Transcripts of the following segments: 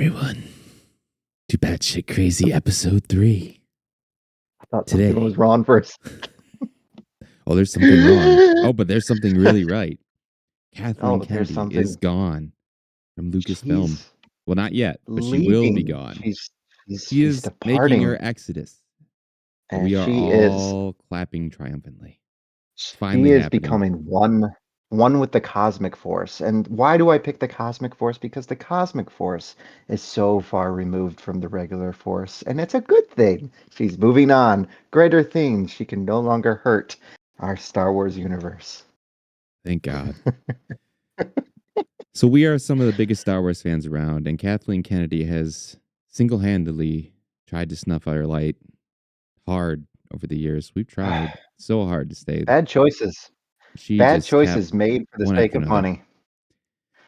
everyone to BatShtCrazy episode 3. I thought Today. something was wrong first. Oh, there's something wrong. Oh, but there's something really right. Kathleen Kennedy is gone from Lucasfilm. Well, not yet, but she will be gone. She is departing. making her exodus. And we are she all clapping triumphantly. It's finally she is happening. becoming one with the cosmic force. And why do I pick the cosmic force? Because the cosmic force is so far removed from the regular force, and it's a good thing. She's moving on. Greater things. She can no longer hurt our Star Wars universe. Thank God. So we are some of the biggest Star Wars fans around, and Kathleen Kennedy has single-handedly tried to snuff out her light hard over the years. We've tried so hard to stay. Bad choices. Bad choices made for the sake of money.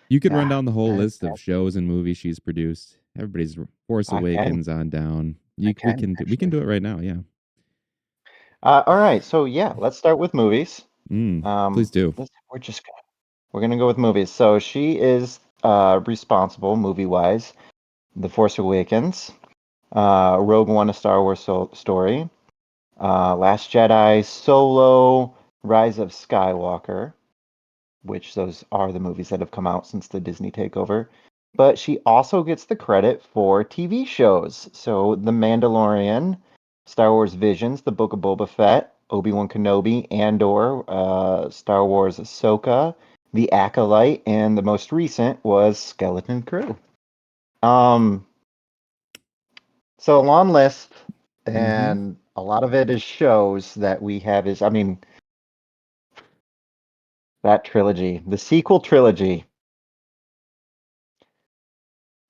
You could run down the whole list of shows and movies she's produced. Everybody's Force Awakens on down. We can do it right now. Yeah. All right. So yeah, let's start with movies. Please do. We're gonna go with movies. So she is responsible movie-wise. The Force Awakens, Rogue One, a Star Wars story, Last Jedi, Solo, Rise of Skywalker, which those are the movies that have come out since the Disney takeover. But she also gets the credit for TV shows. So The Mandalorian, Star Wars Visions, The Book of Boba Fett, Obi-Wan Kenobi, Andor, Star Wars Ahsoka, The Acolyte, and the most recent was Skeleton Crew. So a long list, and a lot of it is shows that we have that trilogy, the sequel trilogy.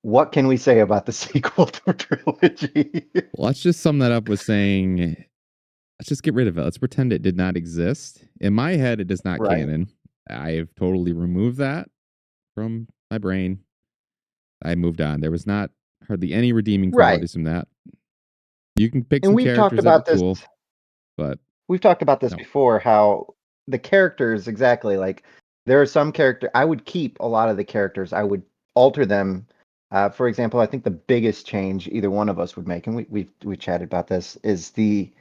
What can we say about the sequel trilogy? Well, let's just sum that up with saying, let's just get rid of it. Let's pretend it did not exist. In my head, it is not canon. I've totally removed that from my brain. I moved on. There was not hardly any redeeming qualities from that. You can pick some characters that are cool, but we've talked about this before, how the characters, exactly, like there are some characters I would keep. A lot of the characters I would alter them. For example, I think the biggest change either one of us would make, and we chatted about this, is the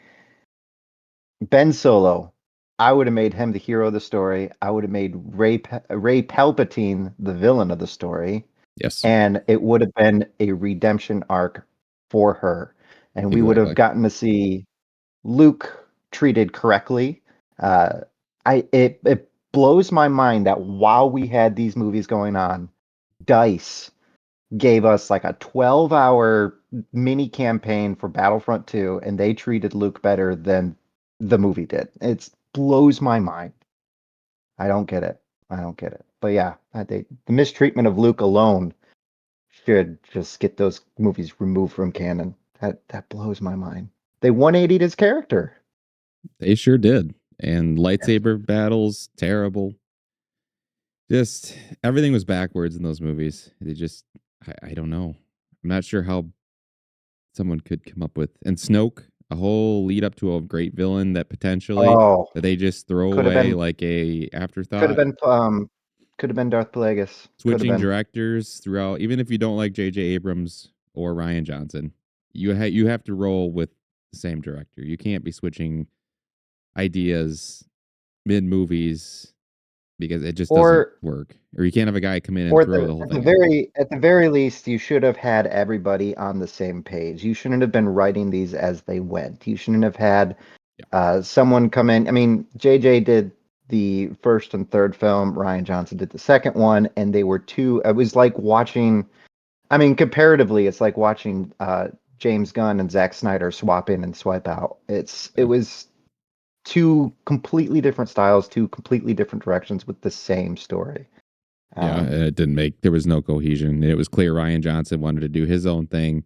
Ben Solo. I would have made him the hero of the story. I would have made Rey Palpatine the villain of the story. Yes. And it would have been a redemption arc for her. And we would have gotten to see Luke treated correctly. It blows my mind that while we had these movies going on, DICE gave us like a 12-hour mini campaign for Battlefront 2, and they treated Luke better than the movie did. It blows my mind. I don't get it. But yeah, the mistreatment of Luke alone should just get those movies removed from canon. That blows my mind. They 180'd his character. They sure did. And lightsaber battles, terrible. Just everything was backwards in those movies. They just, I don't know. I'm not sure how someone could come up with. And Snoke, a whole lead up to a great villain that potentially that they just throw away like a afterthought. Could have been Darth Plagueis. Switching directors throughout, even if you don't like J.J. Abrams or Rian Johnson, you have to roll with the same director. You can't be switching ideas mid movies because it just doesn't work. Or you can't have a guy come in and throw the whole thing. At the very least, you should have had everybody on the same page. You shouldn't have been writing these as they went. You shouldn't have had someone come in. I mean, JJ did the first and third film. Rian Johnson did the second one, and they were two. It was like watching. I mean, comparatively, it's like watching James Gunn and Zack Snyder swap in and swipe out. It was two completely different styles, two completely different directions with the same story. It didn't make. There was no cohesion. It was clear Rian Johnson wanted to do his own thing,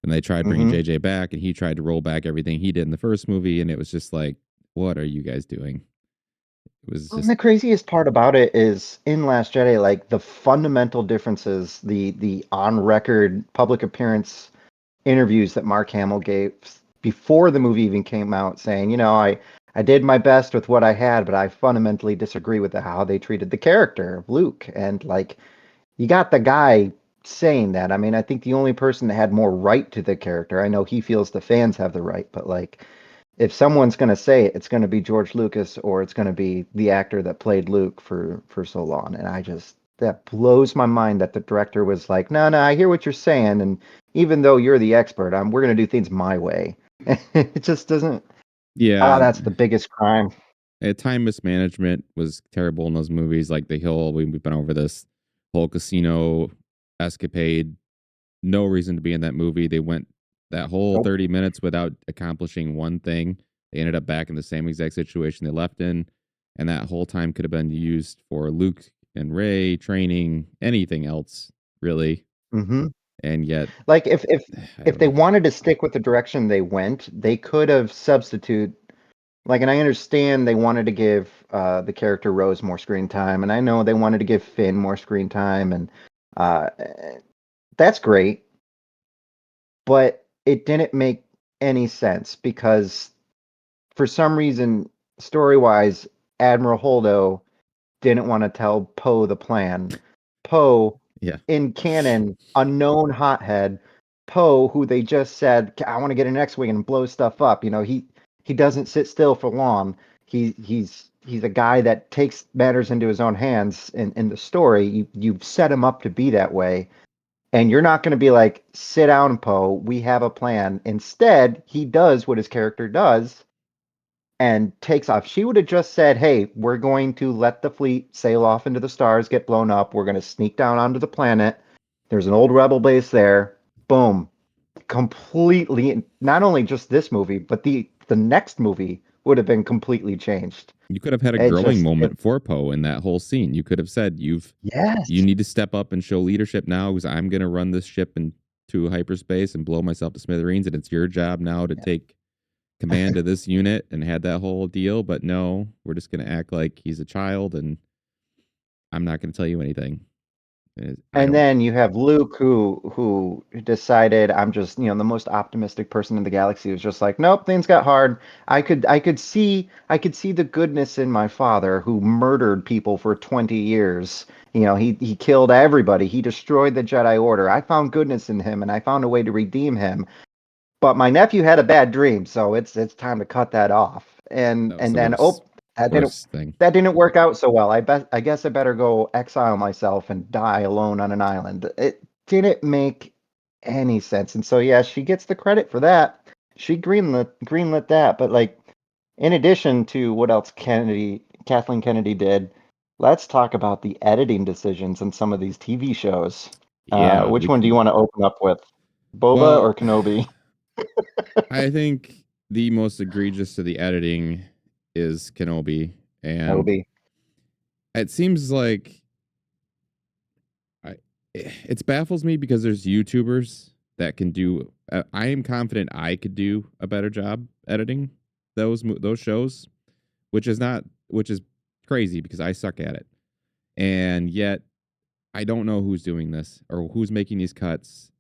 and they tried bringing JJ back, and he tried to roll back everything he did in the first movie, and it was just like, what are you guys doing? It was just... And the craziest part about it is in Last Jedi, like the fundamental differences, the on record public appearance interviews that Mark Hamill gave before the movie even came out, saying, I did my best with what I had, but I fundamentally disagree with how they treated the character of Luke. And like, you got the guy saying that. I mean, I think the only person that had more right to the character, I know he feels the fans have the right, but like if someone's going to say it, it's going to be George Lucas or it's going to be the actor that played Luke for so long. And I just that blows my mind that the director was like, "No, no, I hear what you're saying, and even though you're the expert, we're going to do things my way." It just doesn't. Ah, Yeah, that's the biggest crime. time mismanagement was terrible in those movies. Like The Hill, we've been over this whole casino escapade. No reason to be in that movie. They went that whole Nope. 30 minutes without accomplishing one thing. They ended up back in the same exact situation they left in. And that whole time could have been used for Luke and Ray training, anything else, really. Hmm. And yet, Like if if I if don't they know. wanted to stick with the direction they went, they could have substitute. Like, and I understand they wanted to give the character Rose more screen time, and I know they wanted to give Finn more screen time, and uh, that's great. But it didn't make any sense because for some reason, story wise, Admiral Holdo didn't want to tell Poe the plan. Poe, Yeah. in canon, a known hothead. Poe, who they just said, I want to get an X-wing and blow stuff up. You know, he doesn't sit still for long. He's a guy that takes matters into his own hands. In the story, you've set him up to be that way, and you're not going to be like, sit down, Poe. We have a plan. Instead, he does what his character does and takes off. She would have just said, "Hey, we're going to let the fleet sail off into the stars, get blown up. We're going to sneak down onto the planet. There's an old rebel base there. Boom." Completely, not only just this movie, but the next movie would have been completely changed. You could have had a It growing just it moment for Poe in that whole scene. You could have said, you yes. need to step up and show leadership now because I'm going to run this ship into hyperspace and blow myself to smithereens. And it's your job now to take command of this unit and had that whole deal. But no, we're just going to act like he's a child and I'm not going to tell you anything. I And don't, then you have Luke who decided I'm just, the most optimistic person in the galaxy was just like, nope, things got hard. I could see the goodness in my father who murdered people for 20 years. He killed everybody. He destroyed the Jedi Order. I found goodness in him and I found a way to redeem him. But my nephew had a bad dream, so it's time to cut that off. And that was and the then that didn't worst thing. that didn't work out so well. I guess I better go exile myself and die alone on an island. It didn't make any sense. And so yeah, she gets the credit for that. She greenlit that, but like in addition to what else Kathleen Kennedy did, let's talk about the editing decisions in some of these TV shows. Yeah, Which we one do you can. want to open up with? Boba Well, or Kenobi? I think the most egregious to the editing is Kenobi. And Kenobi. it seems like I it baffles me because there's YouTubers that can do. I am confident I could do a better job editing those shows, which is crazy because I suck at it, and yet I don't know who's doing this or who's making these cuts.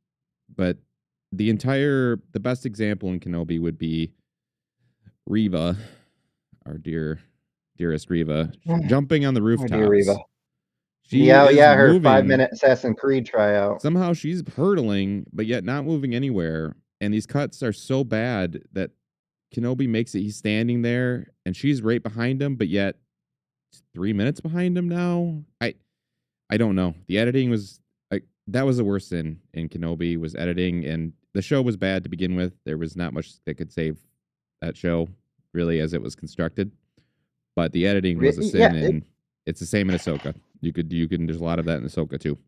But the best example in Kenobi would be Reva, our dearest Reva, jumping on the Oh dear Reva. rooftops. She Yeah, is yeah, her five moving. minute Assassin's Creed tryout. Somehow she's hurtling, but yet not moving anywhere. And these cuts are so bad that Kenobi makes it. He's standing there, and she's right behind him, but yet 3 minutes behind him now. I don't know. The editing was like that was the worst in Kenobi was editing, and the show was bad to begin with. There was not much that could save that show really as it was constructed. But the editing was a sin, Yeah. and it's the same in Ahsoka. You can. There's a lot of that in Ahsoka too.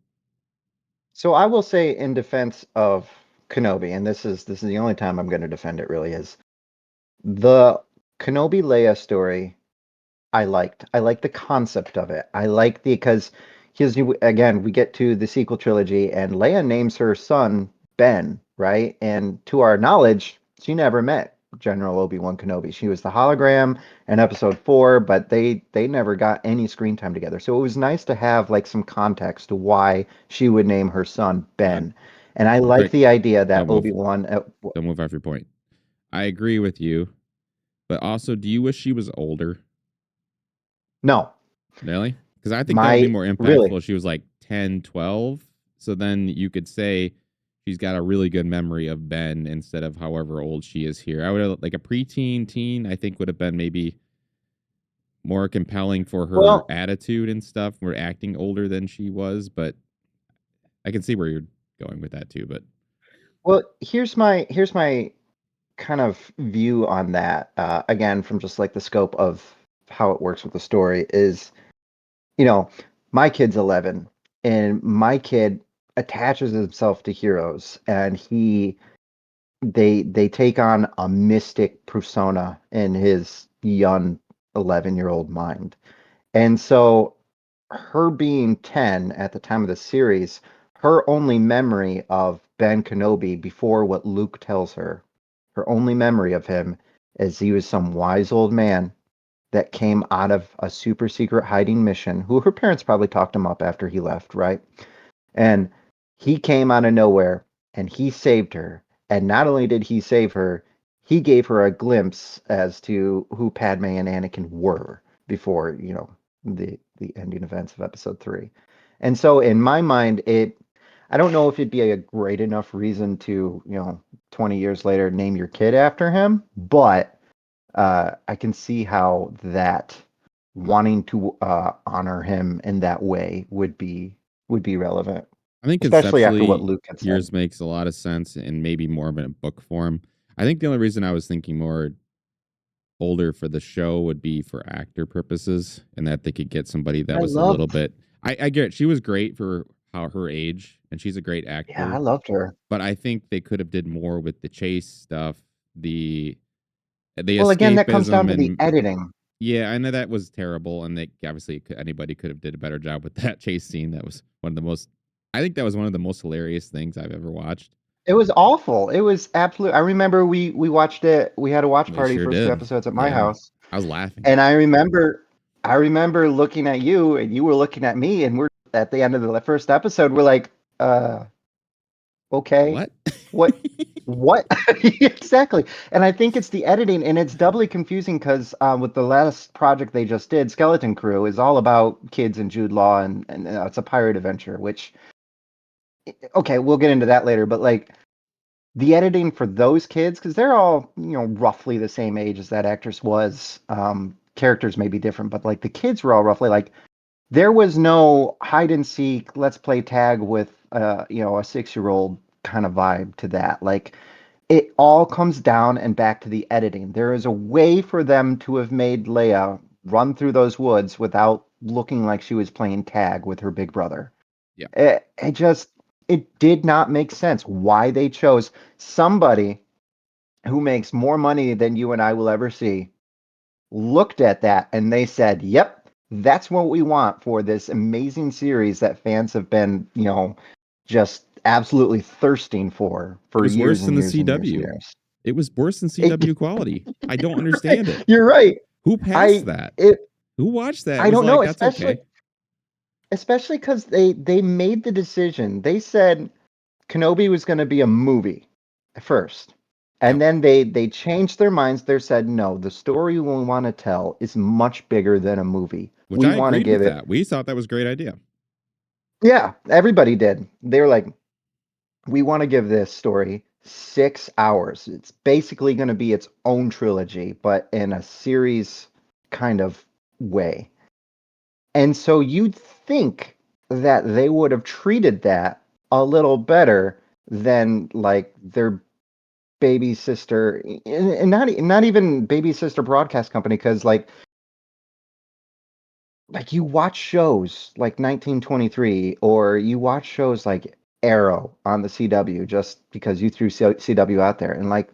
So I will say in defense of Kenobi, and this is the only time I'm going to defend it. Really is the Kenobi Leia story. I liked. I like the concept of it. I like because again we get to the sequel trilogy and Leia names her son Ben, right? And to our knowledge, she never met General Obi-Wan Kenobi. She was the hologram in episode 4, but they never got any screen time together. So it was nice to have like some context to why she would name her son Uh, Ben. And I like Quick, the idea that don't move. Obi-Wan Don't move off your point. I agree with you, but also, do you wish she was older? no, Really? Because I think that would be my more impactful really if she was like 10, 12. So then you could say she's got a really good memory of Ben instead of however old she is here. I would have like a preteen teen, I think would have been maybe more compelling for her Well, attitude and stuff. We're acting older than she was, but I can see where you're going with that too. But well, here's my kind of view on that. Again, from just like the scope of how it works with the story is, you know, my kid's 11, and my kid attaches himself to heroes, and they take on a mystic persona in his young 11-year-old mind. And so her being 10 at the time of the series, her only memory of Ben Kenobi before what Luke tells her, her only memory of him is he was some wise old man that came out of a super secret hiding mission, who her parents probably talked him up after he left, right? And he came out of nowhere and he saved her. And not only did he save her, he gave her a glimpse as to who Padme and Anakin were before, the ending events of episode 3. And so in my mind, I don't know if it'd be a great enough reason to, 20 years later name your kid after him, but I can see how that wanting to honor him in that way would be relevant, I think especially after what conceptually, Luke had said. yours makes a lot of sense and maybe more of a book form. I think the only reason I was thinking more older for the show would be for actor purposes and that they could get somebody that I was a little loved, bit. I get it. She was great for how her age and she's a great yeah, I actor, loved her. but I think they could have did more with the chase stuff, the Well, again, that comes down escapism to the and editing. yeah, I know that was terrible and they obviously anybody could have did a better job with that chase scene. That was one of the most I think that was one of the most hilarious things I've ever watched. It was awful. It was absolute. I remember we watched it. We had a watch We party sure first 2 did. episodes at my Yeah. house, I was laughing. and I remember looking at you, and you were looking at me, and we're at the end of the first episode. We're like, okay, What? what exactly? And I think it's the editing, and it's doubly confusing because with the last project they just did, Skeleton Crew is all about kids and Jude Law, and it's a pirate adventure. Which, okay, we'll get into that later. But like the editing for those kids, because they're all roughly the same age as that actress was. Characters may be different, but like the kids were all roughly like there was no hide and seek, let's play tag with a 6-year-old kind of vibe to that. Like it all comes down and back to the editing. There is a way for them to have made Leia run through those woods without looking like she was playing tag with her big brother. Yeah. It did not make sense why they chose somebody who makes more money than you and I will ever see, looked at that and they said, "Yep, that's what we want for this amazing series that fans have been, just absolutely thirsting It for was worse years than and the years and years and CW. years." It was worse than It, CW quality. I don't you're right. understand it. You're right. Who passed I that? it Who watched that? It I was don't like, know, that's especially okay. especially because they made the decision. They said Kenobi was going to be a movie at first. Yep. And then they changed their minds. They said, no, the story we want to tell is much bigger than a movie. Which We I want to agreed give with it, that. We thought that was a great idea. yeah, everybody did. They were like, we want to give this story 6 hours. It's basically going to be its own trilogy, but in a series kind of way. And so you'd think that they would have treated that a little better than like their baby sister, and not even baby sister broadcast company, because like you watch shows like 1923, or you watch shows like Arrow on the CW just because you threw CW out there, and like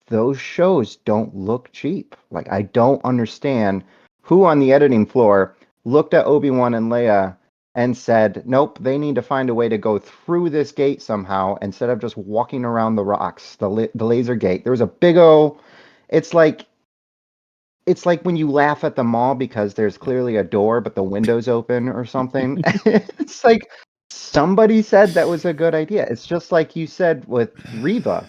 those shows don't look cheap. Like I don't understand who on the editing floor looked at Obi-Wan and Leia and said, "Nope, they need to find a way to go through this gate somehow instead of just walking around the rocks, the laser gate." There was a big O. It's like it's like when you laugh at the mall because there's Yep. clearly a door but the window's open or something. It's like somebody said that was a good idea. It's just like you said with Riva.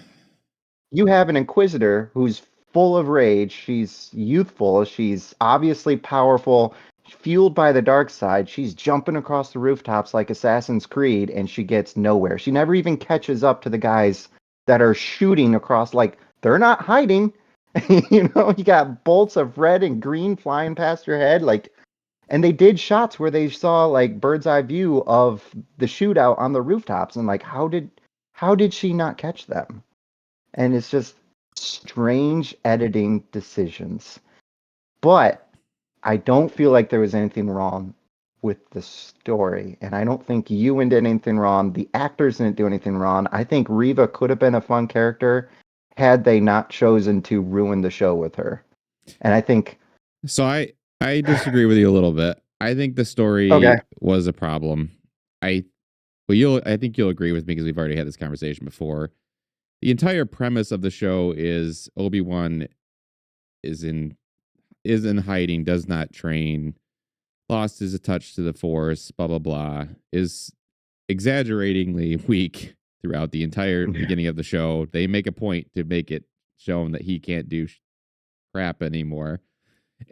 You have an inquisitor who's full of rage. She's youthful. She's obviously powerful. fueled by the dark side. She's jumping across the rooftops like Assassin's Creed, and she gets nowhere. She never even catches up to the guys that are shooting across. Like, they're not hiding. You got bolts of red and green flying past your head. Like, and they did shots where they saw like bird's eye view of the shootout on the rooftops, and like, how did she not catch them? And it's just strange editing decisions. But I don't feel like there was anything wrong with the story, and I don't think Ewan did anything wrong. The actors didn't do anything wrong. I think Reva could have been a fun character had they not chosen to ruin the show with her. And I think So I disagree with you a little bit. I think the story okay, was a problem. I I think you'll agree with me because we've already had this conversation before. The entire premise of the show is Obi-Wan is in is in hiding, does not train, lost his touch to the Force, blah blah blah, is exaggeratingly weak throughout the entire beginning of the show. They make a point to make it shown that he can't do crap anymore,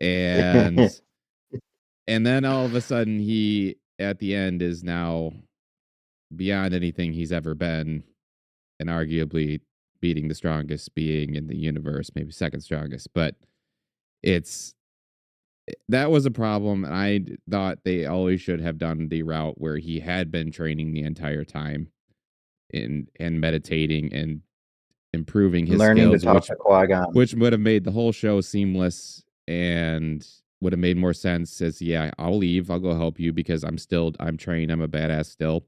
and then all of a sudden he at the end is now beyond anything he's ever been, and arguably beating the strongest being in the universe, maybe second strongest. But it's that was a problem, and I thought they always should have done the route where he had been training the entire time and meditating and improving his learning to skills, talk to Qui-Gon. which would have made the whole show seamless and would have made more sense. As yeah, I'll leave, I'll go help you because I'm trained, I'm a badass still,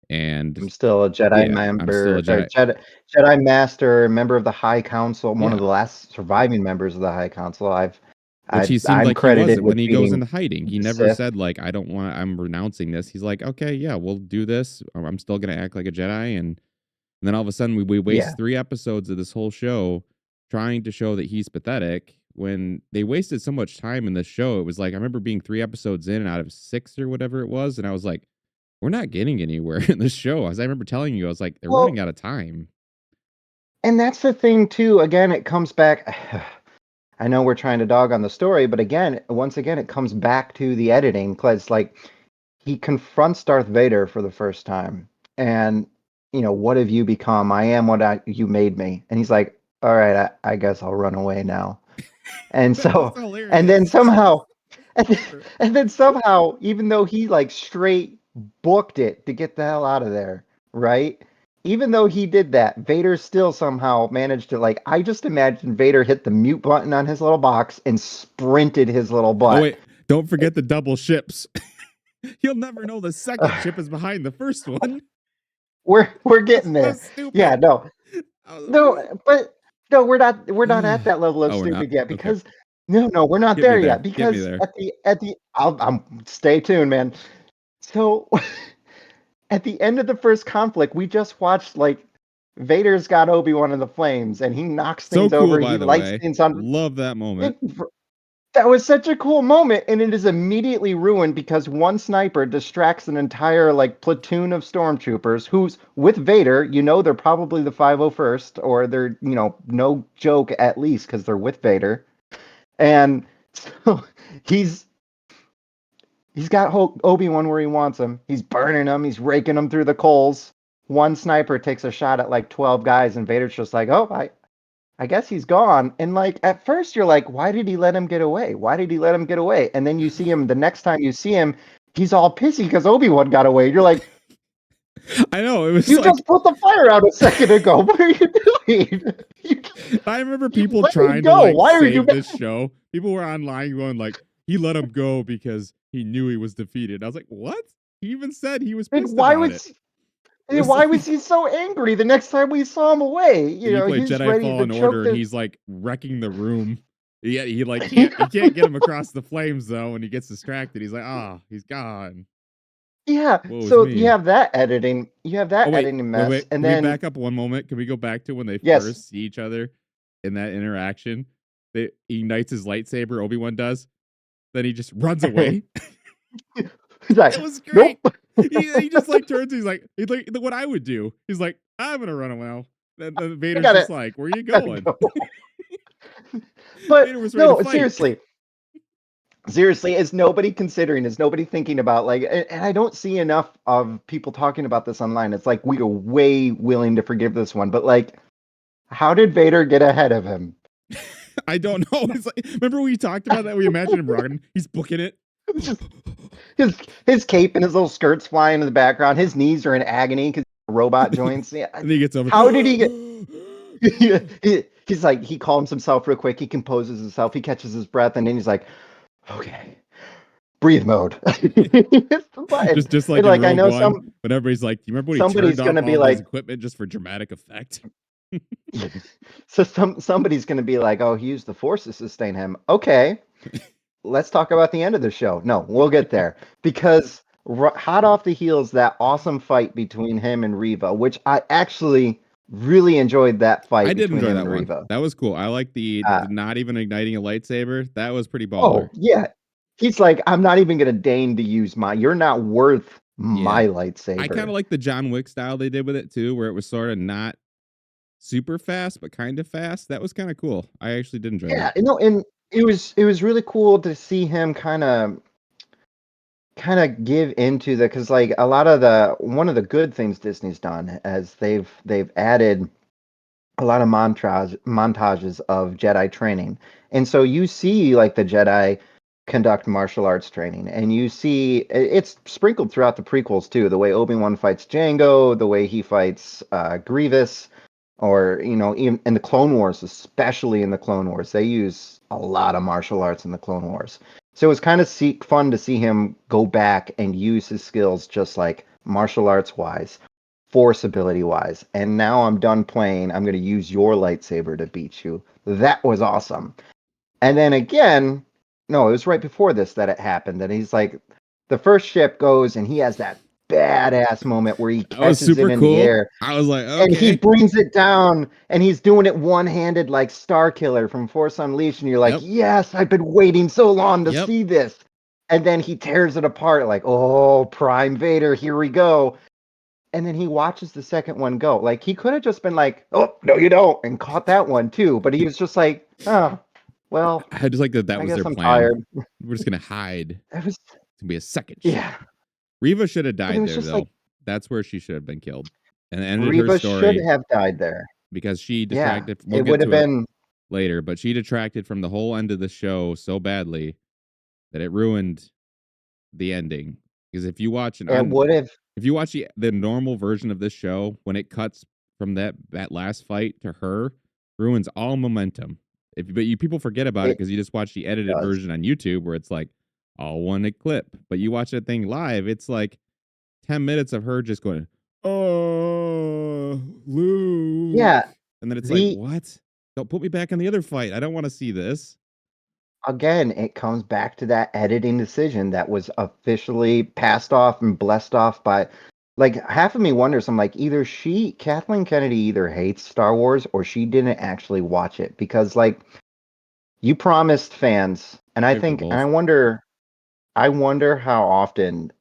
and I'm still a Jedi yeah, I'm still a member, or Jedi. Jedi Master, member of the High Council, one of Yeah, the last surviving members of the High Council. which he seemed I'm like he credited wasn't when with he goes beating into hiding. He the never Sith. said like, I don't want, I'm renouncing this. He's like, okay, yeah, we'll do this. I'm still gonna act like a Jedi, and then all of a sudden we Yeah. waste 3 episodes of this whole show trying to show that he's pathetic when they wasted so much time in this show. It was like I remember being 3 episodes in out of 6 or whatever it was, and I was like, we're not getting anywhere in this show. As I remember telling you, I was like, they're Well, running out of time. and that's the thing too. Again, it comes back. I know we're trying to dog on the story, but once again, it comes back to the editing because, like, he confronts Darth Vader for the first time, and what have you become? I am what you made me. And he's like, all right, I guess I'll run away now. And That was so, and then hilarious. somehow, and then somehow, even though he like straight booked it to get the hell out of there, right? Even though he did that, Vader still somehow managed to like. I just imagine Vader hit the mute button on his little box and sprinted his little Oh butt. wait, don't forget the double ships. You'll never know the second ship is behind the first one. We're That's getting so there. Yeah, stupid. no, What? but no, we're not at that level of Oh, we're not. stupid yet Okay, because no, we're not get me there there. yet Get me because there. at the I'm stay tuned, man. So at the end of the first conflict, we just watched like Vader's got Obi-Wan in the flames and he knocks So things cool, over, by he the lights way. things on. Love that moment. It, that was such a cool moment, and it is immediately ruined because one sniper distracts an entire like platoon of stormtroopers who's with Vader. They're probably the 501st, or they're no joke at least because they're with Vader. And so he's he's got Obi-Wan where he wants him. He's burning him. He's raking him through the coals. One sniper takes a shot at like 12 guys, and Vader's just like, "Oh, I guess he's gone." And like at first you're like, why did he let him get away? Why did he let him get away? And then you see him the next time you see him, he's all pissy because Obi-Wan got away. You're like, I know it was you like just put the fire out a second ago. What are you doing? You, I remember you people let him trying to go. like Why are you save mad? this show. People were online going like, he let him go because he knew he was defeated. I was like, what? He even said he was Like, pissed about it. It was why was like he so angry the next time we saw him away? you play He's Jedi ready to Fallen choke Order and the he's like wrecking the room. Yeah, he like can't get him across the flames though, and he gets distracted. He's like, he's gone. Yeah, Woe is so you me. have that editing. You have Oh that wait, editing wait, mess, wait. and Can we then back up one moment? Can we go back to when they yes, first see each other in that interaction? He ignites his lightsaber, Obi-Wan does. Then he just runs away. he's like, It was nope. great. He just like turns. He's like what I would do. He's like, I'm gonna run away. Then I Vader's got just it. like, where are you Gotta going? go. But Vader was ready to no, fight. seriously, Seriously, is nobody considering? Is nobody thinking about like? And I don't see enough of people talking about this online. It's like we are way willing to forgive this one, but like, how did Vader get ahead of him? I don't know. It's like, remember we talked about that? We imagined him rocking. He's booking it. It's just his cape and his little skirts flying in the background. His knees are in agony because robot joints. Yeah, And he gets over. how did he get? He's like he calms himself real quick. He composes himself. He catches his breath, and then he's like, "Okay, breathe mode." just like and in like I Rogue know One, when everybody's like, "You remember when he turned somebody's off gonna all be of his like, equipment just for dramatic effect?" so somebody's gonna be like, "Oh, he used the Force to sustain him." Okay, let's talk about the end of the show. No, we'll get there because hot off the heels that awesome fight between him and Reva, which I actually really enjoyed that I fight did between enjoy him that and one. Reva. That was cool. I like the Uh, not even igniting a lightsaber. That was pretty baller. oh yeah, he's like, I'm not even gonna deign to use my. You're not worth Yeah. my I kind lightsaber. of like the John Wick style they did with it too, where it was sort of not super fast, but kind of fast. That was kind of cool. I actually did enjoy that. Yeah, and it was really cool to see him kind of give into the because like a lot of the one of the good things Disney's done as they've added a lot of montages of Jedi training. And so you see like the Jedi conduct martial arts training and you see it's sprinkled throughout the prequels too, the way Obi-Wan fights Jango, the way he fights Grievous, or even in the Clone Wars, especially in the Clone Wars, they use a lot of martial arts in the Clone Wars. So it was kind of fun to see him go back and use his skills just like martial arts wise, force ability wise. And now I'm done playing. I'm going to use your lightsaber to beat you. That was awesome. And then again, no, it was right before this that it happened. And he's like, the first ship goes and he has that badass moment where he That was catches it super in the cool. air I was like, and he okay. brings it down and he's doing it one-handed like Star Killer from Force Unleashed. And you're like, Yep. yes, I've been waiting so long to Yep. see this. And then he tears it apart like, oh, Prime Vader, here we go. And then he watches the second one go. Like he could have just been like, "Oh, no, you don't," and caught that one too. But he was just like, "Oh, well, I just like that that I was guess their I'm plan. tired." We're just gonna hide. It's It was, gonna be a second ship. yeah, Reva should have but it died was there just like though. That's where she should have been killed. And ended her Reva should story have died there. because she Yeah, detracted, we'll it get would have to it been. later, but she detracted from the whole end of the show so badly that it ruined the ending. Because It would have. if you watch the normal version of this show, when it cuts from that last fight to her, ruins all momentum. But you people forget about it It because you just watch the edited does. version on YouTube where it's like all one clip. But you watch that thing live, it's like 10 minutes of her just going, "Oh, Luke," Yeah. and then it's like, The "What? Don't put me back in the other fight. I don't want to see this." Again, it comes back to that editing decision that was officially passed off and blessed off by. Like half of me wonders, I'm like, either Kathleen Kennedy either hates Star Wars or she didn't actually watch it because like you promised fans, and I Maybe think, and both. I wonder how often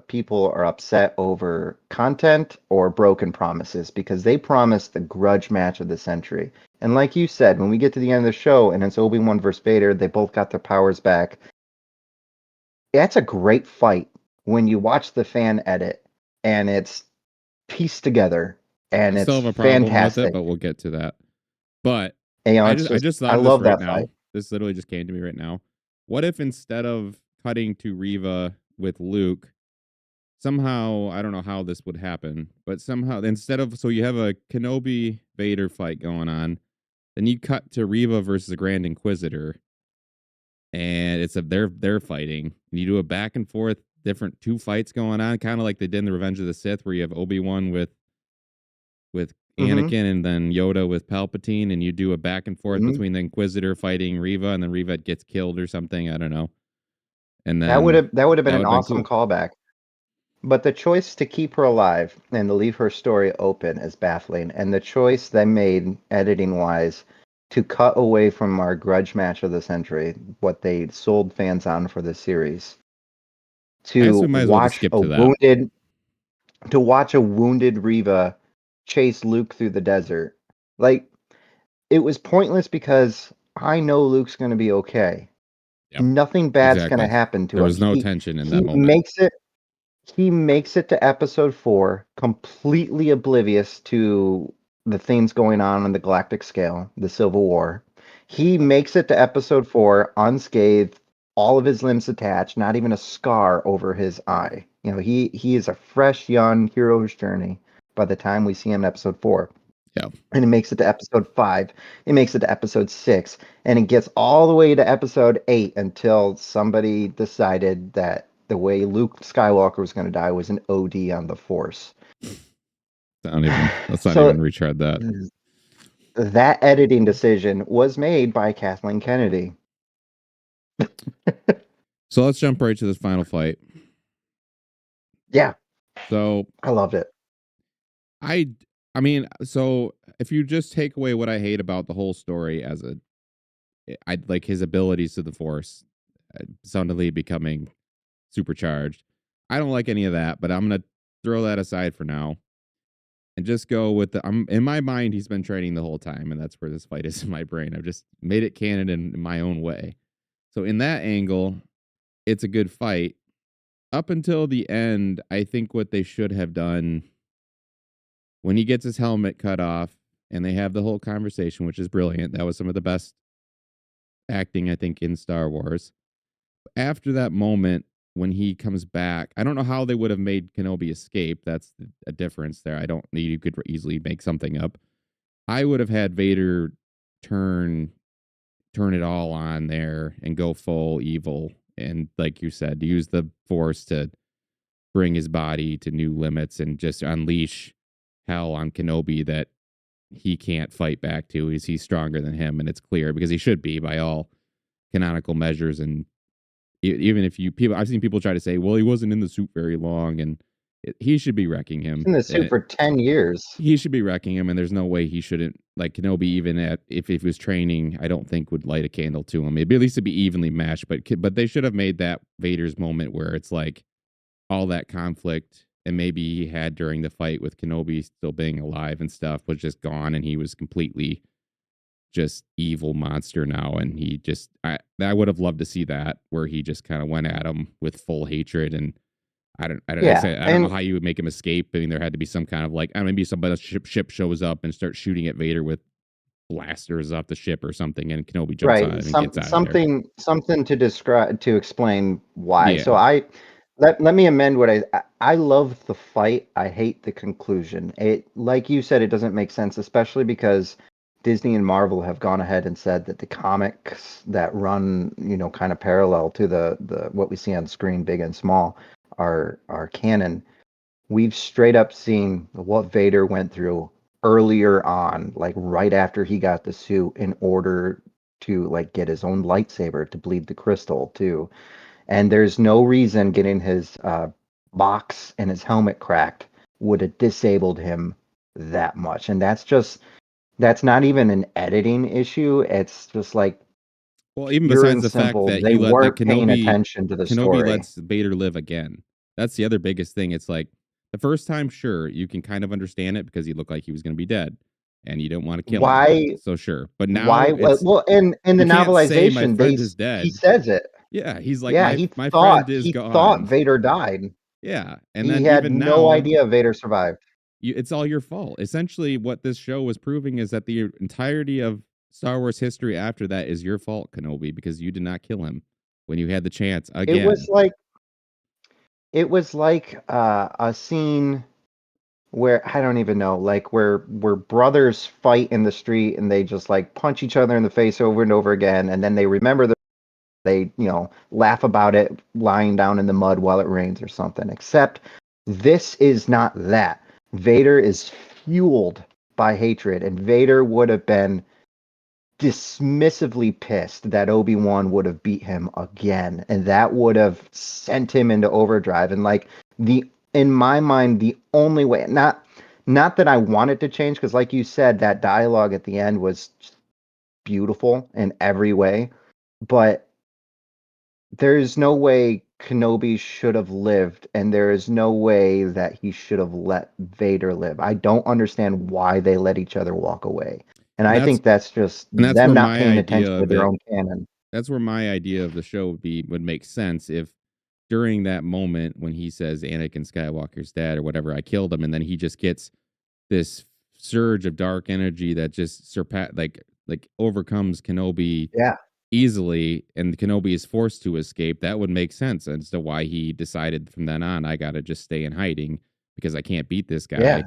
people are upset over content or broken promises because they promised the grudge match of the century. And like you said, when we get to the end of the show and it's Obi-Wan versus Vader, they both got their powers back. That's a great fight when you watch the fan edit and it's pieced together I and still it's have a problem with it, fantastic. but we'll get to that. But And, I it's I just just I thought of this love right that fight. now. This literally just came to me right now. What if instead of cutting to Riva with Luke, somehow I don't know how this would happen, but somehow instead of so you have a Kenobi Vader fight going on, then you cut to Riva versus the Grand Inquisitor, and it's a they're fighting. And you do a back and forth, different two fights going on, kind of like they did in the Revenge of the Sith, where you have Obi Wan with Mm-hmm. Anakin and then Yoda with Palpatine, and you do a back and forth Mm-hmm. between the Inquisitor fighting Riva, and then Riva gets killed or something. I don't know. And That would then have that would have been that an would have been awesome cool. callback. But the choice to keep her alive and to leave her story open is baffling. And the choice they made, editing wise, to cut away from our grudge match of the century, what they sold fans on for the series, I guess we to might as well just watch skip a to that. wounded to watch a wounded Riva chase Luke through the desert. Like it was pointless because I know Luke's going to be okay. Yep. Nothing bad's gonna Exactly. happen to There him. was no He tension in that he moment. makes it he makes it to episode 4 completely oblivious to the things going on the galactic scale, the Civil War. He makes it to episode 4 unscathed, all of his limbs attached, not even a scar over his eye. You know, he is a fresh young hero's journey by the time we see him in episode 4. Yeah. And it makes it to episode 5. It makes it to episode 6, and it gets all the way to episode 8 until somebody decided that the way Luke Skywalker was going to die was an OD on the Force. Let's not So even retread that. that editing decision was made by Kathleen Kennedy. So let's jump right to this final fight. Yeah. So I loved it. I mean, so if you just take away what I hate about the whole story as I like his abilities to the Force, suddenly becoming supercharged. I don't like any of that, but I'm gonna throw that aside for now and just go with I'm in my mind he's been training the whole time, and that's where this fight is in my brain. I've just made it canon in my own way. So in that angle, it's a good fight. Up until the end, I think what they should have done when he gets his helmet cut off and they have the whole conversation, which is brilliant. That was some of the best acting, I think, in Star Wars. After that moment, when he comes back, I don't know how they would have made Kenobi escape. That's a difference there. I don't need, you could easily make something up. I would have had Vader turn it all on there and go full evil. And like you said, use the Force to bring his body to new limits and just unleash hell on Kenobi that he can't fight back to. He's stronger than him, and it's clear because he should be by all canonical measures. And even if I've seen people try to say, well, he wasn't in the suit very long, and he should be wrecking He's him. in the suit for 10 years. He should be wrecking him, and there's no way he shouldn't. Like Kenobi, even if he was training, I don't think would light a candle to him. It'd be at least to be evenly matched, but they should have made that Vader's moment where it's like all that conflict and maybe he had during the fight with Kenobi still being alive and stuff was just gone, and he was completely just evil monster now. And he just, I would have loved to see that where he just kind of went at him with full hatred. And Yeah. I don't know how you would make him escape. I mean, there had to be some kind of like, maybe somebody ship shows up and starts shooting at Vader with blasters off the ship or something, and Kenobi jumps on Right. it and gets out of there. Something to explain why. So Yeah. let me amend what I love the fight. I hate the conclusion. It, like you said, it doesn't make sense, especially because Disney and Marvel have gone ahead and said that the comics that run, kind of parallel to the what we see on screen, big and small, are canon. We've straight up seen what Vader went through earlier on, like right after he got the suit, in order to like get his own lightsaber to bleed the crystal too. And there's no reason getting his box and his helmet cracked would have disabled him that much. And that's not even an editing issue. It's just like Well, even pure besides and the fact simple. that They weren't paying Kenobi attention to the Kenobi story. lets Vader live again. That's the other biggest thing. It's like the first time, sure, you can kind of understand it because he looked like he was going to be dead, and you don't want to kill him. Why? So sure, but now Why? it's Well, in the you can't say my novelization, friend is he dead. says it. Yeah, he's like Yeah, my friend is he thought gone. Vader died. Yeah, and He then had even no now, idea Vader survived. it's all your fault. Essentially, what this show was proving is that the entirety of Star Wars history after that is your fault, Kenobi, because you did not kill him when you had the chance It was again. like a scene where I don't even know, like where brothers fight in the street and they just like punch each other in the face over and over again, and then they remember they laugh about it lying down in the mud while it rains or something. Except this is not that. Vader is fueled by hatred, and Vader would have been dismissively pissed that Obi-Wan would have beat him again, and that would have sent him into overdrive. And like the in my mind, the only way, not that I want it to change, because like you said, that dialogue at the end was beautiful in every way, but there's no way Kenobi should have lived, and there is no way that he should have let Vader live. I don't understand why they let each other walk away. And And I think that's just that's them where not my paying idea attention to of their it own canon. that's where my idea of the show would make sense if during that moment when he says Anakin Skywalker's dad or whatever, I killed him, and then he just gets this surge of dark energy that just like overcomes Kenobi Yeah. easily, and Kenobi is forced to escape. That would make sense as to why he decided from then on, I got to just stay in hiding because I can't beat this guy. Yeah.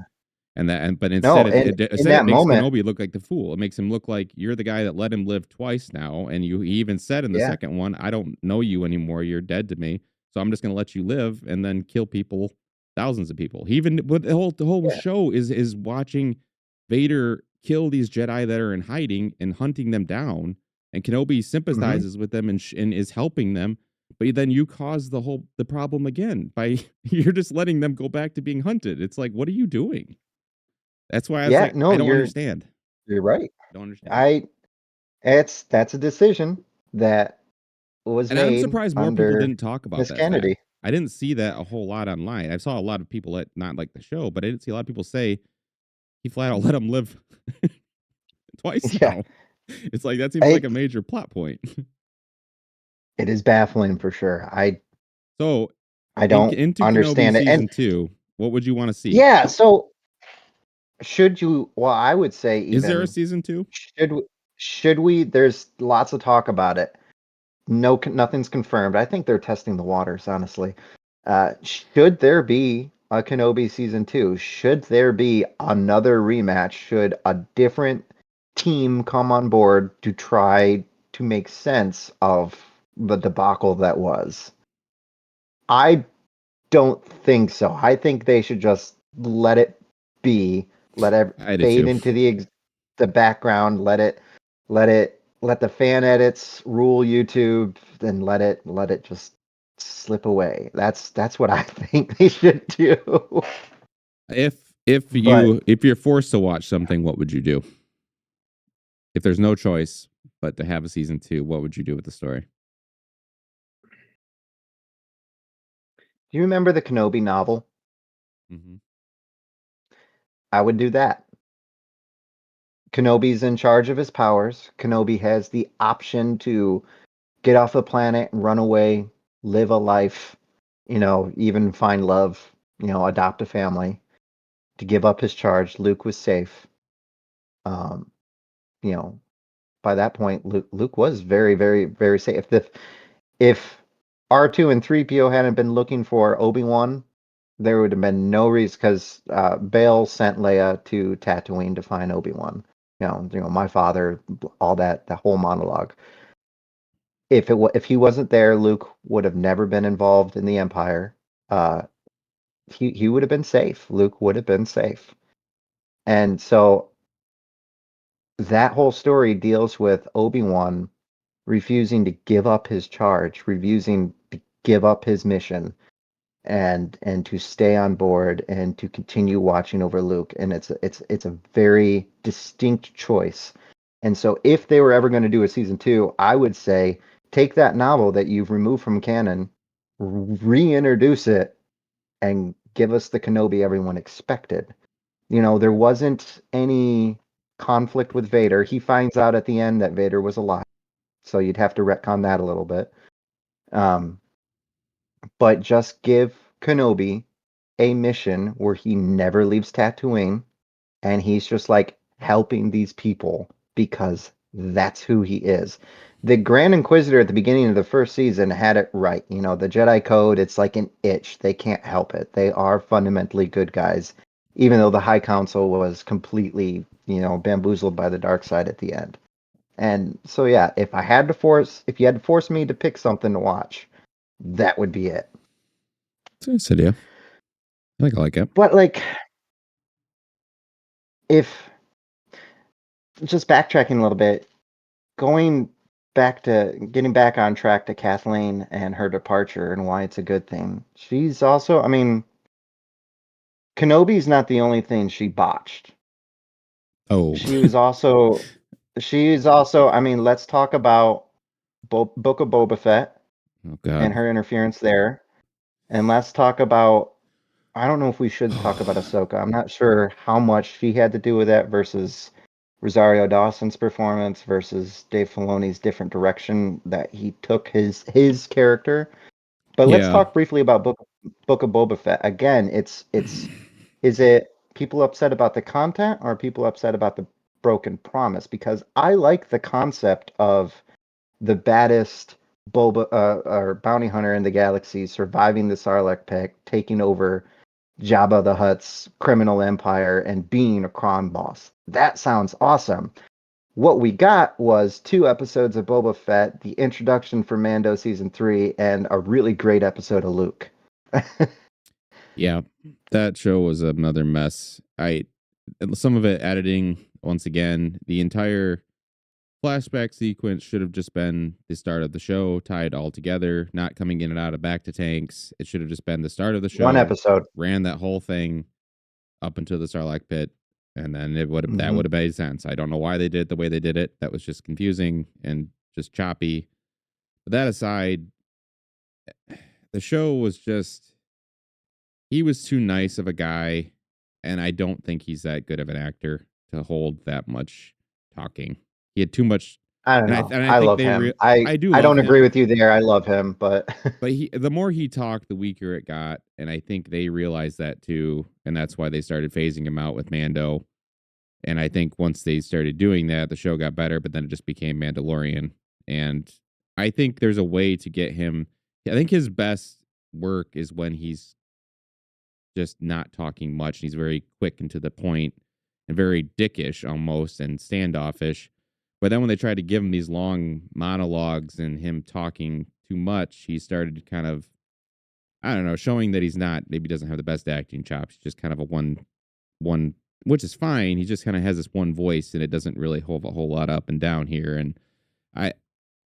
But instead, No, and in it that makes moment, Kenobi look like the fool. It makes him look like you're the guy that let him live twice now, and he even said in the yeah. second one, "I don't know you anymore. You're dead to me. So I'm just going to let you live and then kill people, thousands of people." He even but the whole Yeah. show is watching Vader kill these Jedi that are in hiding and hunting them down, and Kenobi Mhm. sympathizes with them and is helping them. But then you cause the problem again by you're just letting them go back to being hunted. It's like, what are you doing? That's why I was Yeah, like, I no, don't understand. you're right. Don't understand. I that's a decision that was And I'm made surprised more people under didn't talk about Miss that fact. Kennedy. I didn't see that a whole lot online. I saw a lot of people that not like the show, but I didn't see a lot of people say he flat out let him live twice Yeah. now. It's like that seems like I a major plot point. It is baffling for sure. So I don't into Kenobi understand it. And season 2, what would you want to see? yeah, so should you well, I would say Is there a even season 2? should we should we there's lots of talk about it. No, nothing's confirmed. I think they're testing the waters, honestly. Should there be a Kenobi season 2? Should there be another rematch? Should a different team come on board to try to make sense of the debacle that was? I don't think so. I think they should just let it be, let it I did fade too. into the background, let the fan edits rule YouTube, then let it just slip away. That's what I think they should do. But If you're forced to watch something, what would you do? If there's no choice but to have a season 2, what would you do with the story? do you remember the Kenobi novel? Mhm. I would do that. Kenobi's in charge of his powers. Kenobi has the option to get off the planet and run away, live a life, even find love, adopt a family, to give up his charge. Luke was safe. Um, you know, by that point, Luke was very, very, very safe. If R2 and 3PO hadn't been looking for Obi-Wan, there would have been no reason because Bail sent Leia to Tatooine to find Obi-Wan. My father, all that whole monologue. If he wasn't there, Luke would have never been involved in the Empire. Uh, he would have been safe. Luke would have been safe. And so that whole story deals with Obi-Wan refusing to give up his charge, refusing to give up his mission, and to stay on board and to continue watching over Luke. And it's a very distinct choice. And so if they were ever going to do a season 2, I would say take that novel that you've removed from canon, reintroduce it, and give us the Kenobi everyone expected. There wasn't any conflict with Vader. He finds out at the end that Vader was alive, so you'd have to retcon that a little bit. Um, but just give Kenobi a mission where he never leaves Tatooine and he's just like helping these people because that's who he is. The Grand Inquisitor at the beginning of the first season had it right. The Jedi Code, it's like an itch. They can't help it. They are fundamentally good guys, even though the High Council was completely, bamboozled by the dark side at the end. And so, yeah, if you had to force me to pick something to watch, that would be it. It's a nice idea. I like it. But like, if just backtracking a little bit, going back to getting back on track to Kathleen and her departure and why it's a good thing. She's also, I mean, Kenobi's not the only thing she botched. Oh. She was also, I mean, let's talk about Book of Boba Fett Oh and god. her interference there. And let's talk about, I don't know if we should talk about Ahsoka. I'm not sure how much she had to do with that versus Rosario Dawson's performance versus Dave Filoni's different direction that he took his character. But let's Yeah. talk briefly about Book of Boba Fett. Again, it's is it people upset about the content or are people upset about the broken promise? Because I like the concept of the baddest Boba or bounty hunter in the galaxy surviving the Sarlacc pit, taking over Jabba the Hutt's criminal empire and being a crime boss. That sounds awesome. What we got was 2 episodes of Boba Fett, the introduction for Mando season 3, and a really great episode of Luke. Yeah. That show was another mess. Some of it editing once again, the entire flashback sequence should have just been the start of the show, tied all together, not coming in and out of back to tanks. It should have just been the start of the One show, episode. ran that whole thing up into the Sarlacc pit, and then that Mm-hmm. would have made sense. I don't know why they did it the way they did it. That was just confusing and just choppy. But that aside, the show was just he was too nice of a guy, and I don't think he's that good of an actor to hold that much talking. He had too much, I don't know. and I I think love they him. I do I love don't agree him, with you there. I love him, but but the more he talked, the weaker it got, and I think they realized that too, and that's why they started phasing him out with Mando. And I think once they started doing that, the show got better, but then it just became Mandalorian. And I think there's a way to get him. I think his best work is when he's just not talking much. He's very quick and to the point and very dickish almost and standoffish. But then when they tried to give him these long monologues and him talking too much, he started kind of, I don't know, showing that he's not, maybe doesn't have the best acting chops. He's just kind of a one, which is fine. He just kind of has this one voice and it doesn't really hold a whole lot up and down here. And I,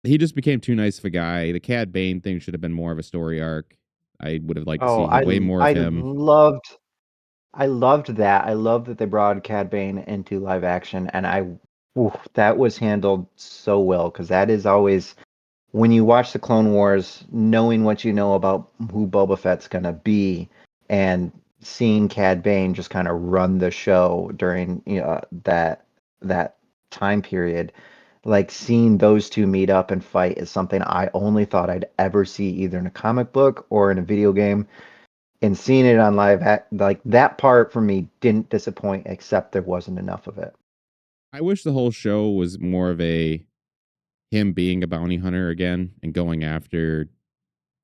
he just became too nice of a guy. The Cad Bane thing should have been more of a story arc. I would have liked to oh, see way more of I him. loved that. I loved that they brought Cad Bane into live action, and that was handled so well because that is always when you watch the Clone Wars, knowing what you know about who Boba Fett's gonna be, and seeing Cad Bane just kind of run the show during that time period, like seeing those two meet up and fight is something I only thought I'd ever see either in a comic book or in a video game. And seeing it on like that part for me didn't disappoint, except there wasn't enough of it. I wish the whole show was more of a him being a bounty hunter again and going after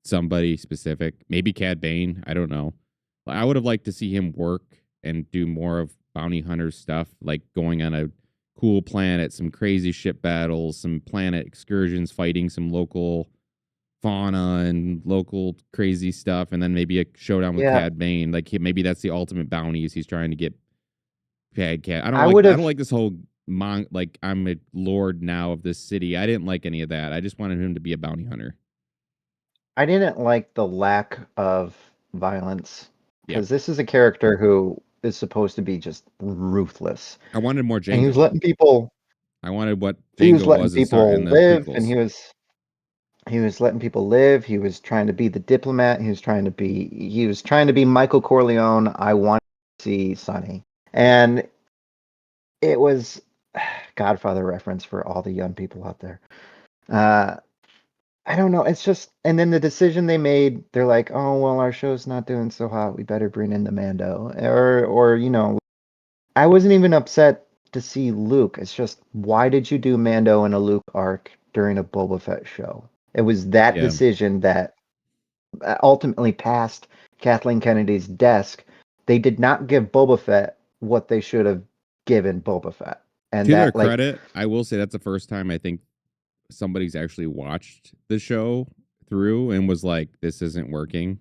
somebody specific. Maybe Cad Bane. I don't know. I would have liked to see him work and do more of bounty hunter stuff, like going on a cool planet, some crazy ship battles, some planet excursions, fighting some local fauna and local crazy stuff, and then maybe a showdown with Yeah, Cad Bane. Like maybe that's the ultimate bounties he's trying to get Cat. I would I don't have. like this whole like I'm a lord now of this city. I didn't like any of that. I just wanted him to be a bounty hunter. I didn't like the lack of violence Yeah. because this is a character who is supposed to be just ruthless, I wanted more and Django. I wanted what he was Django letting was in people the live, and prequels. he was letting people live. He was trying to be the diplomat. He was trying to be Michael Corleone. I wanted to see Sonny, and it was Godfather reference for all the young people out there. Uh, I don't know. It's just, and then the decision they made, they're like, oh well, our show's not doing so hot. We better bring in the Mando, or I wasn't even upset to see Luke. It's just, why did you do Mando in a Luke arc during a Boba Fett show? It was that Yeah. decision that ultimately passed Kathleen Kennedy's desk. They did not give Boba Fett what they should have given Boba Fett, and To their that like, credit, I will say that's the first time I think somebody's actually watched the show through and was like, "This isn't working."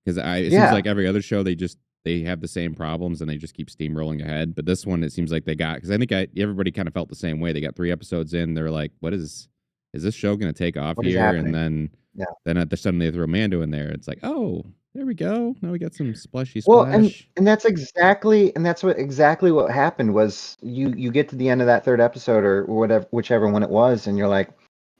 Because it seems yeah, like every other show they have the same problems and they just keep steamrolling ahead. But this one, it seems like they got because I think everybody kind of felt the same way. They got 3 episodes in, they're like, "What is this show going to take off what is here?" And happening? Yeah. then at the sudden they throw Mando in there. It's like, oh, there we go. Now we got some splashy Well, splash. and that's what exactly what happened was you get to the end of that third episode or whatever whichever one it was, and you're like,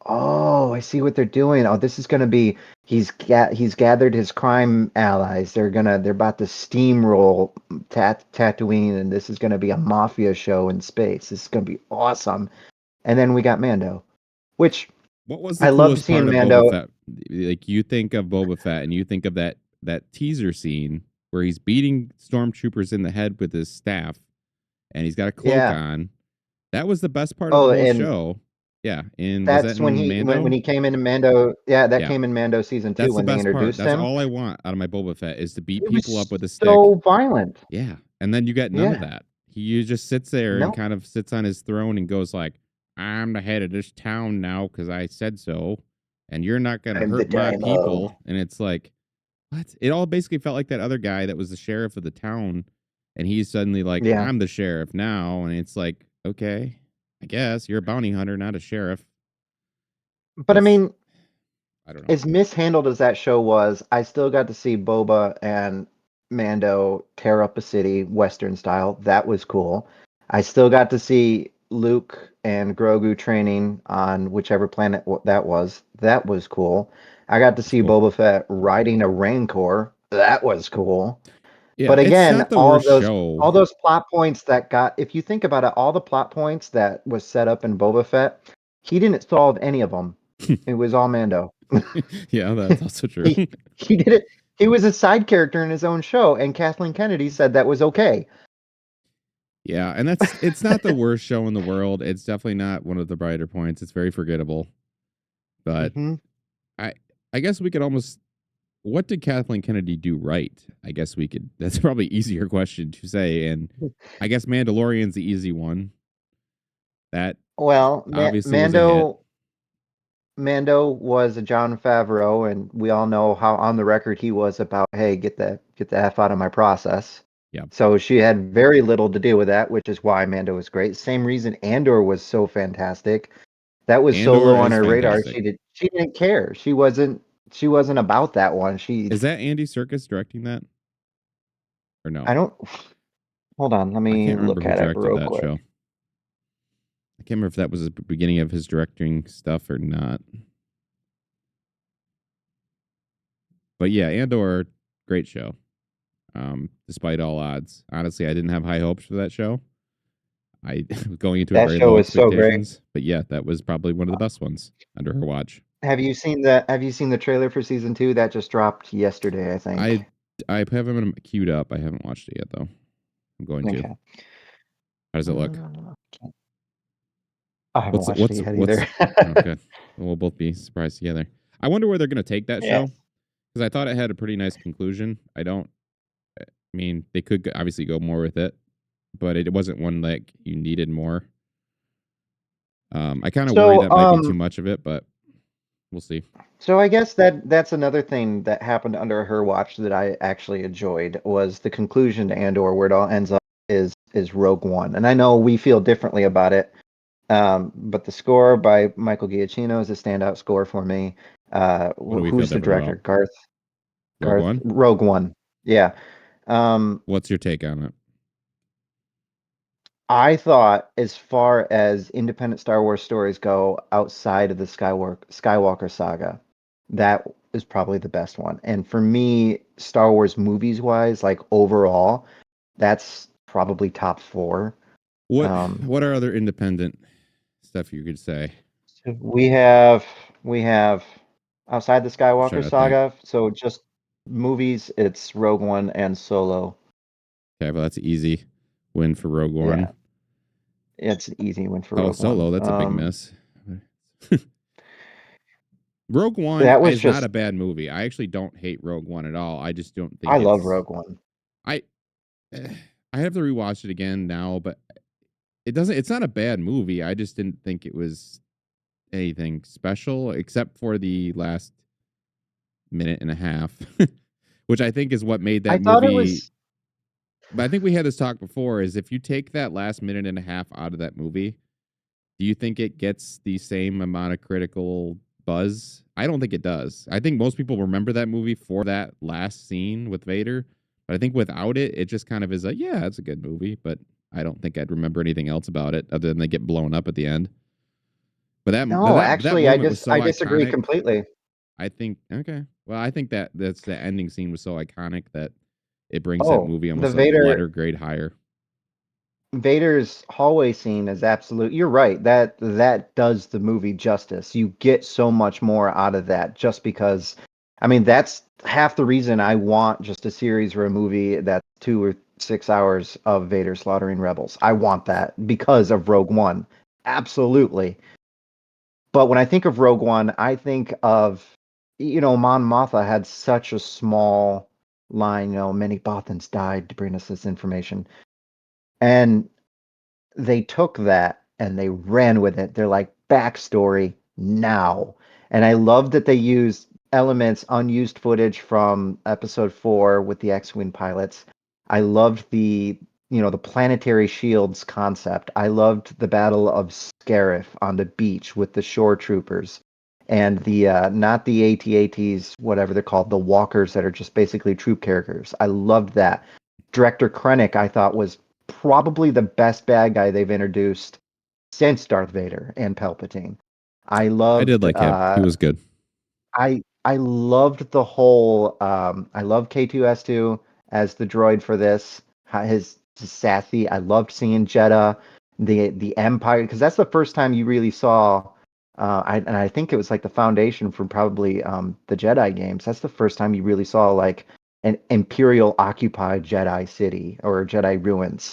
Oh, I see what they're doing. Oh, this is going to be he's gathered his crime allies. They're about to steamroll Tatooine, and this is going to be a mafia show in space. This is going to be awesome. And then we got Mando, which What was the I loved coolest seeing part of Boba Mando. Fett? Like you think of Boba Fett and you think of that teaser scene where he's beating stormtroopers in the head with his staff and he's got a cloak Yeah. on. That was the best part of the Oh, whole and show. Yeah, and was that that's when in when Mando? he came into Mando. Yeah, that Yeah, came in Mando season 2 that's the when they best part. introduced That's him. all I want out of my Boba Fett is to beat It people up was with a stick. so violent. Yeah, and then you get none of Yeah. that. He just sits there and No, kind of sits on his throne and goes like, "I'm the head of this town now because I said so, and you're not gonna I'm the hurt my Dimo. people." And it's like, what? It all basically felt like that other guy that was the sheriff of the town, and he's suddenly like, Yeah. "I'm the sheriff now," and it's like, okay, I guess you're a bounty hunter, not a sheriff. But I Just, mean, I don't know. as mishandled as that show was, I still got to see Boba and Mando tear up a city, Western style. That was cool. I still got to see Luke and Grogu training on whichever planet that was. That was cool. I got to That's see cool. Boba Fett riding a Rancor. That was cool. Yeah, But it's again, not the worst show. all those plot points that got if you think about it, all the plot points that was set up in Boba Fett, he didn't solve any of them. It was all Mando. Yeah, that's also true. He did it. He was a side character in his own show, and Kathleen Kennedy said that was okay. Yeah, and it's not the worst show in the world. It's definitely not one of the brighter points. It's very forgettable. But Hmm. I I guess we could almost what did Kathleen Kennedy do right? I guess we could that's probably easier question to say. And I guess Mandalorian's the easy one. That Well, obviously was a hit. Mando was a John Favreau, and we all know how on the record he was about, hey, get the f out of my process. Yeah. So she had very little to do with that, which is why Mando was great. Same reason Andor was so fantastic. That was so Andor low on is her radar. fantastic. She didn't care. She wasn't about that one. Is that Andy Serkis directing that? Or no? I don't hold on, let I me can't remember look who at it directed real that quick. show. I can't remember if that was the beginning of his directing stuff or not. But yeah, Andor, great show. Despite all odds. Honestly, I didn't have high hopes for that show. I was going into it That very show low is so great. expectations, but yeah, that was probably one of the best ones under her watch. Have you seen the trailer for season 2 that just dropped yesterday, I think? I I have them queued up. I haven't watched it yet though. I'm going to. Okay. How does it look? I haven't watched it yet What's either. okay? We'll both be surprised together. I wonder where they're going to take that Yeah. show because I thought it had a pretty nice conclusion. I mean, they could obviously go more with it, but it wasn't one like you needed more. I kind of worry So, that might be too much of it, but we'll see. so I guess that's another thing that happened under her watch that I actually enjoyed was the conclusion to Andor, where it all ends up is Rogue One, and I know we feel differently about it. But the score by Michael Giacchino is a standout score for me. What do we feel Who's the different director? about? Rogue Garth One? Rogue One. Yeah. What's your take on it? I thought, as far as independent Star Wars stories go outside of the Skywalker saga, that is probably the best one. And for me, Star Wars movies wise, like overall, that's probably top four. What Um, what are other independent stuff you could say? so we have outside the I'm Skywalker trying to think. saga, so just movies, it's Rogue One and Solo. Okay, well that's an easy win for Rogue Yeah, One. it's an easy one for Oh, Rogue One. Solo, that's a big miss. Rogue One That was is not just a bad movie. I actually don't hate Rogue One at all. I just don't I think love it's Rogue One. I I have to rewatch it again now, but it's not a bad movie. I just didn't think it was anything special except for the last minute and a half, which I think is what made I that thought it movie. was But I think we had this talk before is if you take that last minute and a half out of that movie, do you think it gets the same amount of critical buzz? I don't think it does. I think most people remember that movie for that last scene with Vader. But I think without it, it just kind of is like, yeah, it's a good movie. But I don't think I'd remember anything else about it other than they get blown up at the end. No, that actually, moment was so I disagree iconic. completely. I think okay. Well, I think that's the ending scene was so iconic that it brings that Oh, movie the almost a Vader letter grade higher. Vader's hallway scene is absolute. You're right. That does the movie justice. You get so much more out of that just because I mean, that's half the reason I want just a series or a movie that's 2 or 6 hours of Vader slaughtering rebels. I want that because of Rogue One. Absolutely. But when I think of Rogue One, I think of Mon Mothma had such a small line, many Bothans died to bring us this information. And they took that and they ran with it. They're like backstory now. And I love that they used elements, unused footage from episode 4 with the X-Wing pilots. I loved the planetary shields concept. I loved the Battle of Scarif on the beach with the shore troopers and the not the AT-ATs, whatever they're called, the walkers that are just basically troop characters. I loved that. Director Krennic, I thought, was probably the best bad guy they've introduced since Darth Vader and Palpatine. I I did loved like him. He was good. I loved the whole I love K2S2 as the droid for this. His sassy. I loved seeing Jeddah, the Empire, because that's the first time you really saw and I think it was like the foundation for probably the Jedi games. That's the first time you really saw like an Imperial occupied Jedi city or Jedi ruins.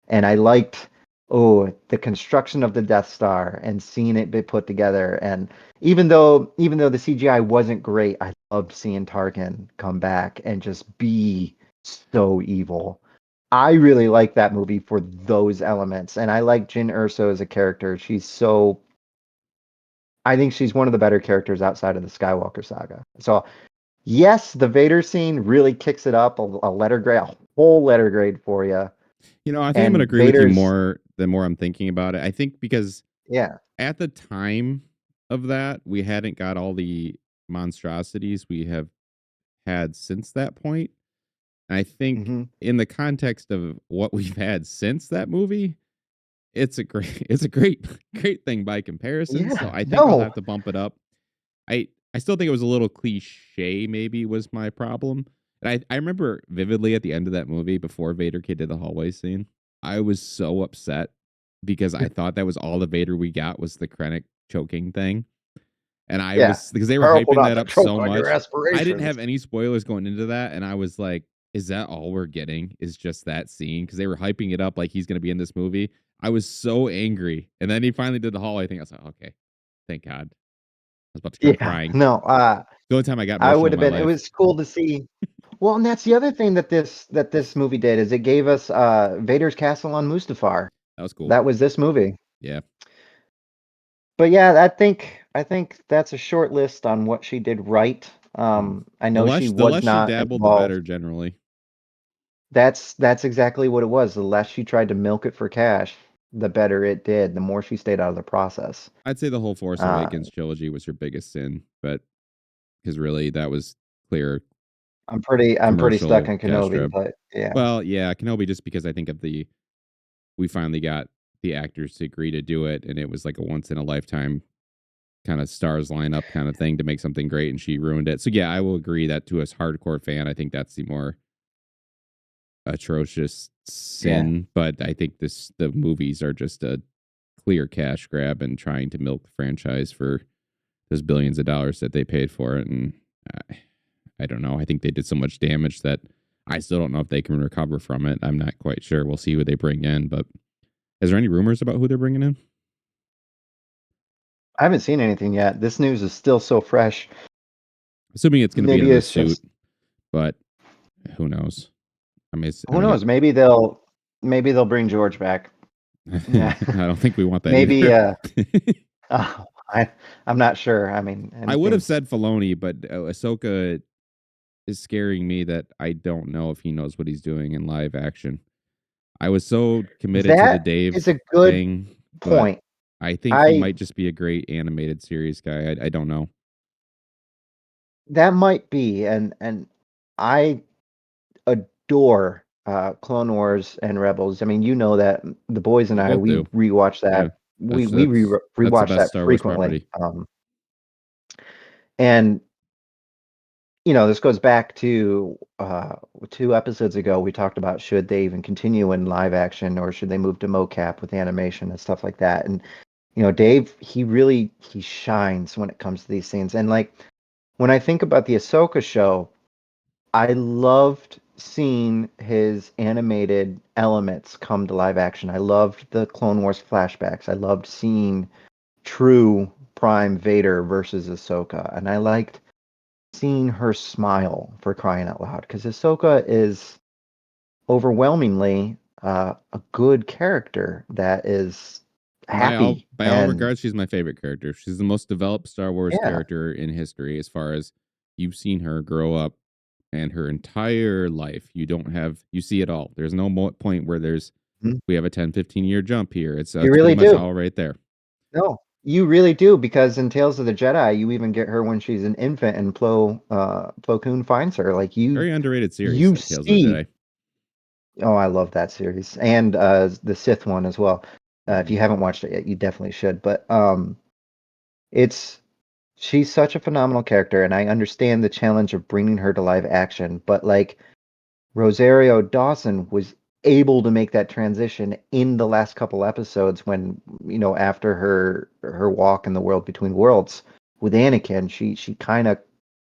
And I liked the construction of the Death Star and seeing it be put together. And even though the CGI wasn't great, I loved seeing Tarkin come back and just be so evil. I really like that movie for those elements, and I like Jyn Erso as a character. I think she's one of the better characters outside of the Skywalker saga. So yes, the Vader scene really kicks it up a letter grade, a whole letter grade for you. I think I'm gonna And agree with you Vader's more the more I'm thinking about it. I think because yeah. at the time of that, we hadn't got all the monstrosities we have had since that point. And I think Hmm. in the context of what we've had since that movie, it's a great great thing by comparison. So Yeah, I think I'll no. have to bump it up. I still think it was a little cliche, maybe was my problem. And I remember vividly at the end of that movie before Vader did the hallway scene. I was so upset because I thought that was all the Vader we got was the Krennic choking thing. And I Yeah. was because they were Carl pulled hyping out that the up choke so on your much. I didn't aspirations. have any spoilers going into that, and I was like, "Is that all we're getting? Is just that scene?" Because they were hyping it up like he's going to be in this movie. I was so angry, and then he finally did the hallway thing. I was like, "Okay, thank God." I was about to start Yeah, crying. no. The only time I got I would emotional in have my been. It life. was cool to see. Well, and that's the other thing that this movie did is it gave us Vader's castle on Mustafar. That was cool. That was this movie. Yeah. But yeah, I think that's a short list on what she did right. I know she The was less she not dabbled, the involved. better generally. That's exactly what it was. The less she tried to milk it for cash, the better it did. The more she stayed out of the process. I'd say the whole Force Uh, Awakens trilogy was her biggest sin, but because really that was clear I'm pretty stuck commercial on cash Kenobi, grab. but yeah. Well, yeah, Kenobi just because I think of we finally got the actors to agree to do it, and it was like a once in a lifetime kind of stars line up kind of thing to make something great, and she ruined it. So yeah, I will agree that to us hardcore fan, I think that's the more atrocious Yeah. sin. But I think the movies are just a clear cash grab and trying to milk the franchise for those billions of dollars that they paid for it. And I, I don't know. I think they did so much damage that I still don't know if they can recover from it. I'm not quite sure. We'll see who they bring in. But is there any rumors about who they're bringing in? I haven't seen anything yet. This news is still so fresh. Assuming it's going to be Maybe another it's suit, just but who knows? I mean, who knows? Maybe they'll bring George back. Yeah. I don't think we want that Maybe either. oh, I'm not sure. I mean, I would have anything's said Filoni, but Ahsoka is scaring me that I don't know if he knows what he's doing in live action. I was so committed to the that is Dave a good thing, but point. I think he I might just be a great animated series guy. I don't know. That might be, and I adore Clone Wars and Rebels. I mean, you know that the boys and We I both we do. rewatch Yeah. that we That's the rewatch best that Star Wars frequently. property. And this goes back to 2 episodes ago. We talked about should they even continue in live action or should they move to mocap with animation and stuff like that. And Dave, he shines when it comes to these scenes. And like when I think about the Ahsoka show, I loved seeing his animated elements come to live action. I loved the Clone Wars flashbacks. I loved seeing true Prime Vader versus Ahsoka, and I liked seeing her smile, for crying out loud, because Ahsoka is overwhelmingly a good character that is happy By all and regards, she's my favorite character. She's the most developed Star Wars yeah. character in history as far as you've seen her grow up and her entire life. You see it all. There's no point where Mhm. we have a 10-15 year jump here. You It's pretty really much do. all right there. No, you really do, because in Tales of the Jedi, you even get her when she's an infant, and Plo Koon finds her. Like Very underrated series, you Tales of the see. Jedi. Oh, I love that series, and the Sith one as well. If Mhm. you haven't watched it yet, you definitely should. But it's she's such a phenomenal character, and I understand the challenge of bringing her to live action. But like Rosario Dawson was able to make that transition in the last couple episodes when after her walk in the world between worlds with Anakin, she kind of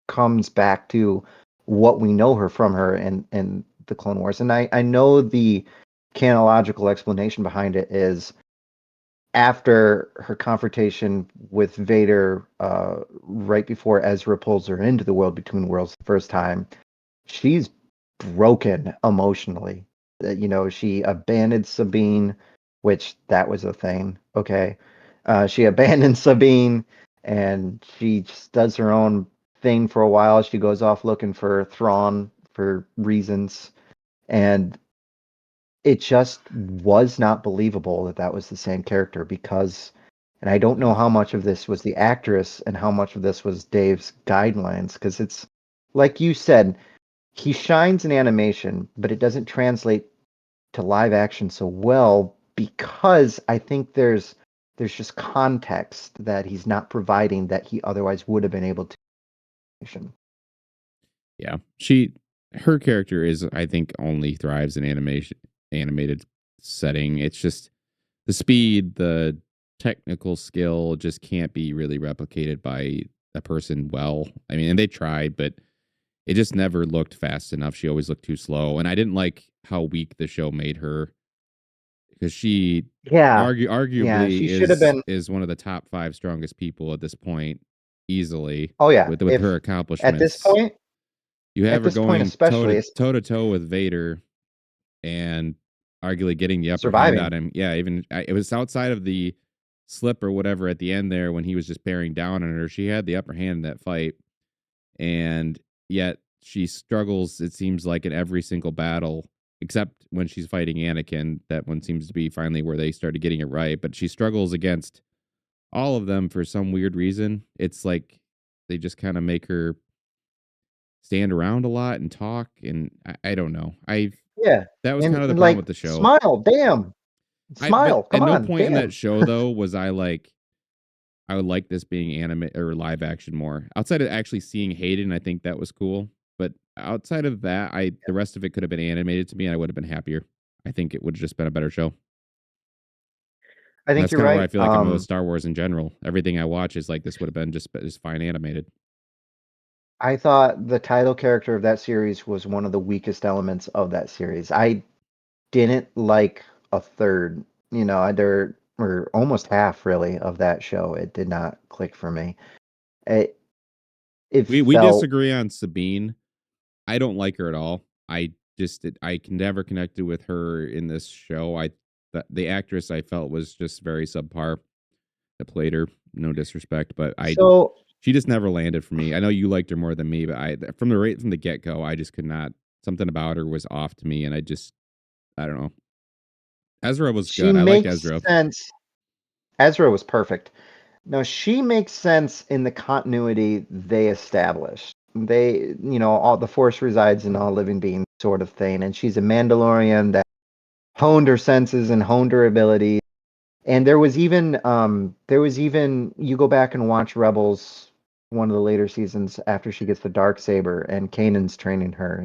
comes back to what we know her from her and the Clone Wars. And I know the canological explanation behind it is after her confrontation with Vader right before Ezra pulls her into the world between worlds the first time, she's broken emotionally. She abandoned Sabine, which that was a thing. Okay. She abandoned Sabine and she just does her own thing for a while. She goes off looking for Thrawn for reasons. And it just was not believable that that was the same character because, and I don't know No. how much of this was the actress and how much of this was Dave's guidelines, because it's like you said, he shines in animation, but it doesn't translate to live action so well because I think there's just context that he's not providing that he otherwise would have been able to. Yeah. Her character is, I think, only thrives in animated setting. It's just the speed, the technical skill just can't be really replicated by a person well. I mean, and they tried, but it just never looked fast enough. She always looked too slow. And I didn't like how weak the show made her because she Yeah, yeah, arguably she should have been. is one of the top 5 strongest people at this point easily Oh yeah, with her if at this accomplishments. point, You have at her this point going especially, it's toe to toe with Vader and arguably getting the upper hand surviving. on him. Yeah, even it was outside of the slip or whatever at the end there when he was just bearing down on her. She had the upper hand in that fight, and yet she struggles. It seems like in every single battle, except when she's fighting Anakin. That one seems to be finally where they started getting it right. But she struggles against all of them for some weird reason. It's like they just kind of make her stand around a lot and talk, and I don't know. I Yeah, That was kind and, of the and problem like with the show. smile, damn, But smile, at come no on, point in that damn. show though was I like I would like this being anime or live action more. Outside of actually seeing Hayden, I think that was cool. But outside of that, I the rest of it could have been animated to me, and I would have been happier. I think it would have just been a better show. I And think that's you're kind of where I right. feel like I'm with Star Wars in general. Everything I watch is like this would have been just fine animated. I thought the title character of that series was one of the weakest elements of that series. I didn't like a third, either or almost half really of that show. It did not click for me. It it We felt disagree on Sabine. I don't like her at all. I can never connected with her in this show. The actress I felt was just very subpar that played her. No disrespect, but I so. she just never landed for me. I know you liked her more than me, but I from the get go, I just could not. Something about her was off to me, and I don't know. Ezra was She good. I liked makes Ezra. sense. Ezra was perfect. No, she makes sense in the continuity they established. They, all the Force resides in all living beings, sort of thing, and she's a Mandalorian that honed her senses and honed her abilities. And there was even you go back and watch Rebels, one of the later seasons after she gets the dark saber and Kanan's training her.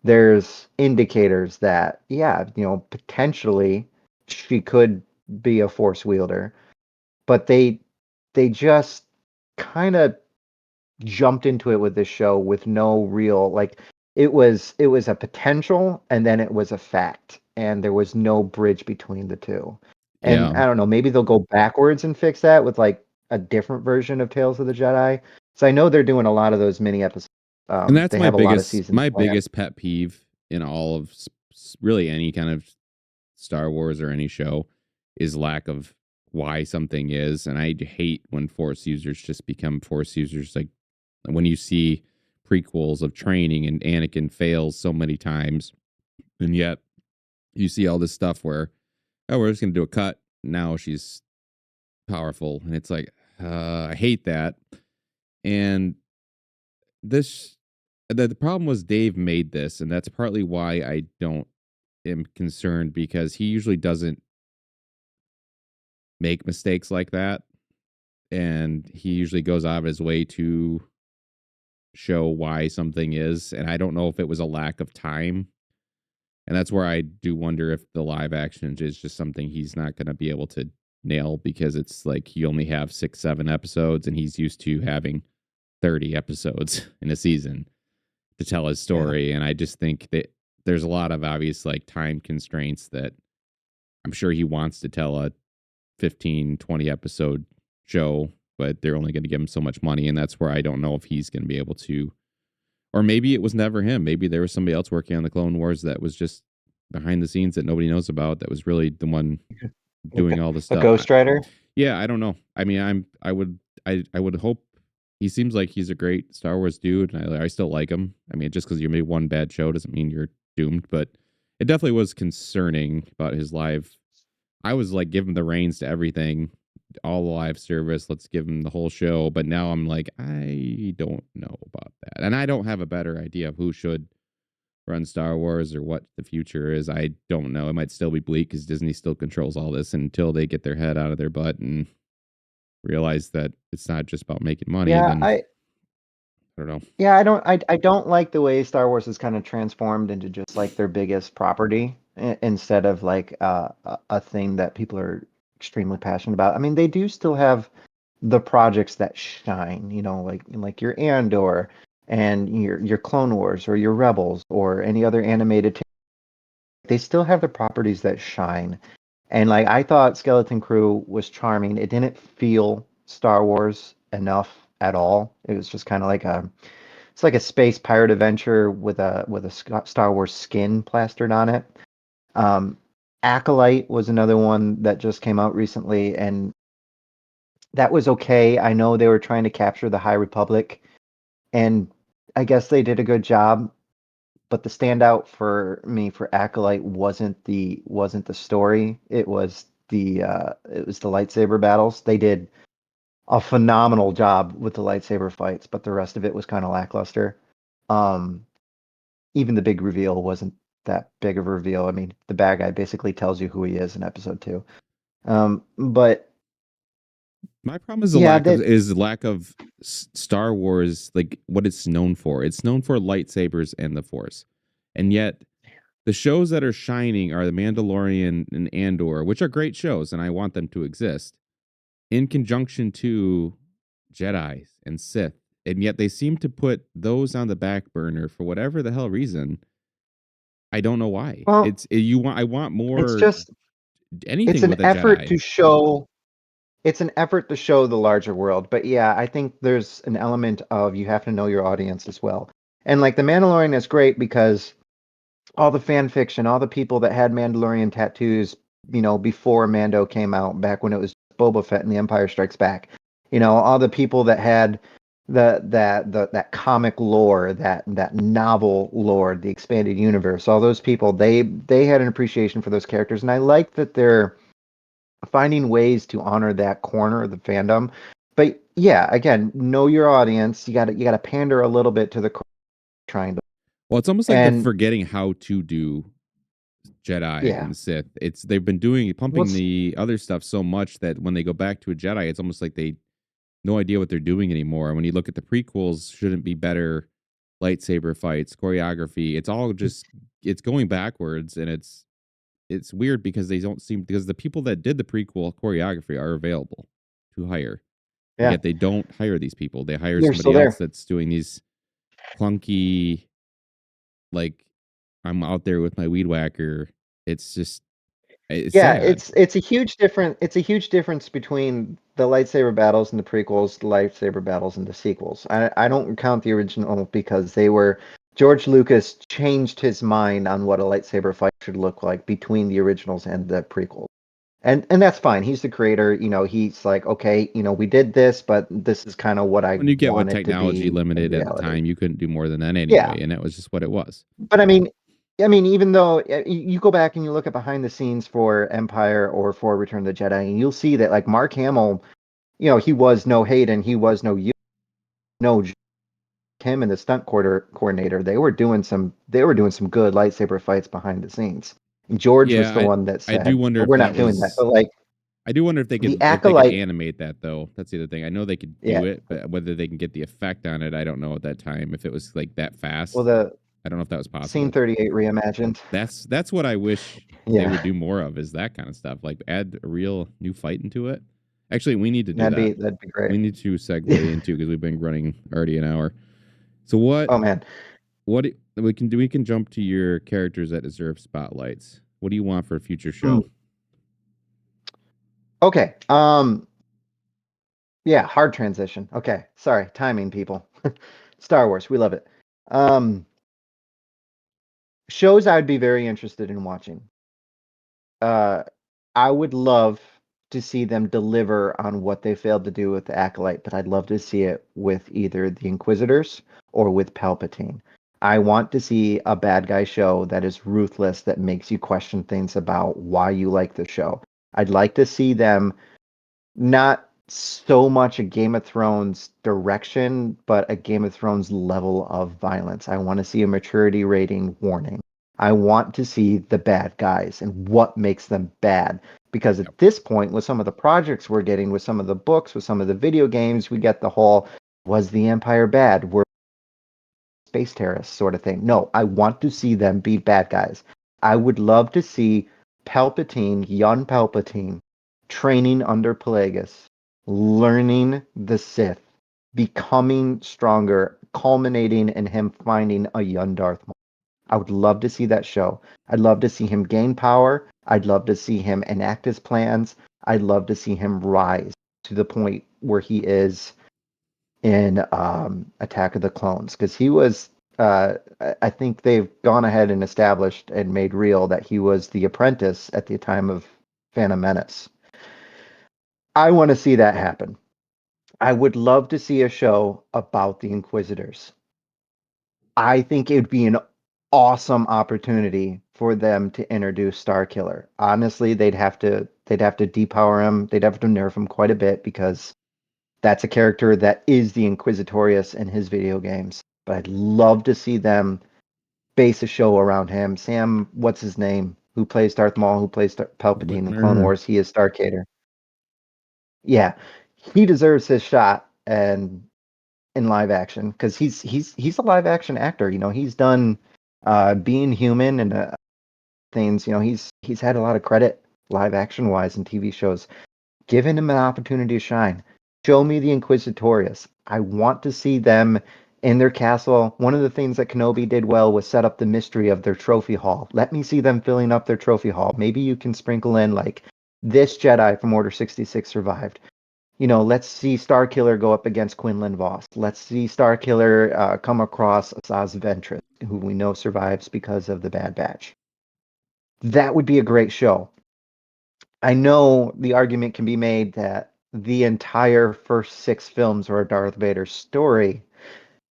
There's indicators that yeah, potentially she could be a force wielder, but they just kind of jumped into it with this show with no real like it was a potential and then it was a fact and there was no bridge between the two. And Yeah. I don't know, maybe they'll go backwards and fix that with like a different version of Tales of the Jedi. So I know they're doing a lot of those mini episodes. And that's They have a lot of seasons my planned. biggest pet peeve in all of really any kind of Star Wars or any show is lack of why something is. And I hate when Force users just become Force users. Like when you see prequels of training and Anakin fails so many times, and yet you see all this stuff where, oh, we're just going to do a cut. Now she's powerful. And it's like, I hate that. And this, the problem was Dave made this. And that's partly why I don't am concerned because he usually doesn't make mistakes like that. And he usually goes out of his way to show why something is. And I don't know if it was a lack of time. And that's where I do wonder if the live action is just something he's not going to be able to nail because it's like you only have 6, 7 episodes and he's used to having 30 episodes in a season to tell his Yeah. story. And I just think that there's a lot of obvious like time constraints that I'm sure he wants to tell a 15, 20 episode show, but they're only going to give him so much money. And that's where I don't know if he's going to be able to, or maybe it was never him. Maybe there was somebody else working on the Clone Wars that was just behind the scenes that nobody knows about that was really the one A, doing all the a stuff. Ghost Rider. Yeah, I don't know. I mean, I would hope he seems like he's a great Star Wars dude, and I still like him. I mean, just because you made one bad show doesn't mean you're doomed, but it definitely was concerning about his live. I was like, give him the reins to everything, all the live service. Let's give him the whole show. But now I'm like, I don't know about that, and I don't have a better idea of who should run Star Wars or what the future is. I don't know. It might still be bleak because Disney still controls all this until they get their head out of their butt and realize that it's not just about making money. Yeah, Then I I don't know. Yeah, I don't like the way Star Wars has kind of transformed into just like their biggest property instead of like a thing that people are extremely passionate about. I mean, they do still have the projects that shine, like your Andor and your Clone Wars or your Rebels or any other they still have the properties that shine. And like I thought Skeleton Crew was charming. It didn't feel Star Wars enough at all. It was just kind of like a space pirate adventure with a Star Wars skin plastered on it. Um, Acolyte was another one that just came out recently, and that was okay. I know they were trying to capture the High Republic, and I guess they did a good job. But the standout for me for Acolyte wasn't the story. It was the lightsaber battles. They did a phenomenal job with the lightsaber fights, but the rest of it was kind of lackluster. Um, Even the big reveal wasn't that big of a reveal. I mean, the bad guy basically tells you who he is in episode 2. But My problem is yeah, that the lack of Star Wars, like what it's known for. It's known for lightsabers and the Force, and yet the shows that are shining are the Mandalorian and Andor, which are great shows, and I want them to exist in conjunction to Jedi and Sith, and yet they seem to put those on the back burner for whatever the hell reason. I don't know why. well, You want I want it's more just it's anything an with a effort Jedi. to show it's an effort to show the larger world. But yeah, I think there's an element of you have to know your audience as well. And like the Mandalorian is great because all the fan fiction, all the people that had Mandalorian tattoos, before Mando came out, back when it was Boba Fett and The Empire Strikes Back, all the people that had that comic lore, that novel lore, the expanded universe, all those people, they had an appreciation for those characters, and I like that they're finding ways to honor that corner of the fandom. But yeah, again, know your audience. You got to pander a little bit to the trying to Well, it's almost like they're and forgetting how to do Jedi Yeah. and the Sith. It's they've been doing pumping What's the other stuff so much that when they go back to a Jedi, it's almost like they no idea what they're doing anymore. And when you look at the prequels, shouldn't be better lightsaber fights, choreography. It's all just it's going backwards, and it's weird because they don't seem because the people that did the prequel choreography are available to hire, and yeah, yet they don't hire these people. They hire they're still somebody else there. that's doing these clunky like I'm out there with my weed whacker. It's just it's Yeah, sad. it's a huge difference between the lightsaber battles in the prequels, the lightsaber battles in the sequels. I don't count the original because they were George Lucas changed his mind on what a lightsaber fight should look like between the originals and the prequels. And that's fine. He's the creator, he's like, okay, we did this, but this is kind of what I When you get what want it to technology be in limited at the reality. time, you couldn't do more than that Yeah. anyway, and that was just what it was. But I mean, even though you go back and you look at behind the scenes for Empire or for Return of the Jedi, and you'll see that like Mark Hamill, he was no Hayden, he was no him and the stunt coordinator. They were doing some good lightsaber fights behind the scenes. And George was Yeah, the one that I do said, wonder "Oh, if we're that not doing that." was. But like I do wonder the if they could acolyte, animate that though. That's the other thing. I know they could do yeah, it, but whether they can get the effect on it, I don't know at that time. If it was like that well, fast, the I don't know if that was scene possible. 38 reimagined. That's what I wish they Yeah, would do more of is that kind of stuff. Like add a real new fight into it. Actually, we need to do that'd that. be that'd be great. We need to segue into because we've been running already an hour. So what Oh man. we can jump to your characters that deserve spotlights. What do you want for a future Mm. show? Okay. Yeah, hard transition. Okay, sorry, timing, people. Star Wars, we love it. Um, Shows I'd be very interested in watching. Uh, I would love to see them deliver on what they failed to do with the Acolyte, but I'd love to see it with either the Inquisitors or with Palpatine. I want to see a bad guy show that is ruthless, that makes you question things about why you like the show. I'd like to see them not so much a Game of Thrones direction, but a Game of Thrones level of violence. I want to see a maturity rating warning. I want to see the bad guys and what makes them bad. Because Yep. at this point, with some of the projects we're getting, with some of the books, with some of the video games, we get the whole was the Empire bad? Were space terrorists sort of thing. No, I want to see them be bad guys. I would love to see Palpatine, young Palpatine, training under Plagueis, learning the Sith, becoming stronger, culminating in him finding a young Darth Maul. I would love to see that show. I'd love to see him gain power. I'd love to see him enact his plans. I'd love to see him rise to the point where he is in Attack of the Clones because he was. I think they've gone ahead and established and made real that he was the apprentice at the time of Phantom Menace. I want to see that happen. I would love to see a show about the Inquisitors. I think it would be an awesome opportunity for them to introduce Starkiller. Honestly, they'd have to depower him. They'd have to nerf him quite a bit because that's a character that is the Inquisitorius in his video games. But I'd love to see them base a show around him. Sam, what's his name? Who plays Darth Maul? Who plays Palpatine in Clone Whitmer. Wars? He is Starkiller. Yeah, he deserves his shot and in live action because he's a live action actor. He's done Being Human and things. He's had a lot of credit live action wise in TV shows. Giving him an opportunity to shine. Show me the Inquisitorius. I want to see them in their castle. One of the things that Kenobi did well was set up the mystery of their trophy hall. Let me see them filling up their trophy hall. Maybe you can sprinkle in like this Jedi from Order 66 survived. Let's see Starkiller go up against Quinlan Voss. Let's see Starkiller come across Asaz Ventress, who we know survives because of the Bad Batch. That would be a great show. I know the argument can be made that the entire first six films are a Darth Vader story,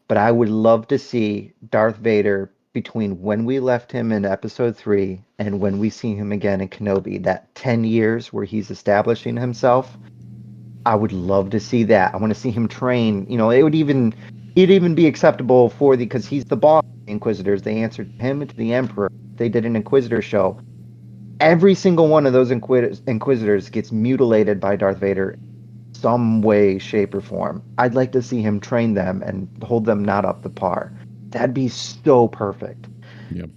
but I would love to see Darth Vader between when we left him in episode 3 and when we see him again in Kenobi, that 10 years where he's establishing himself. I would love to see that. I want to see him train. It'd even be acceptable for because he's the boss of the Inquisitors. They answered to him and to the Emperor. They did an Inquisitor show. every single one of those Inquisitors gets mutilated by Darth Vader some way, shape, or form. I'd like to see him train them and hold them not up to par. That'd be so perfect. Yep.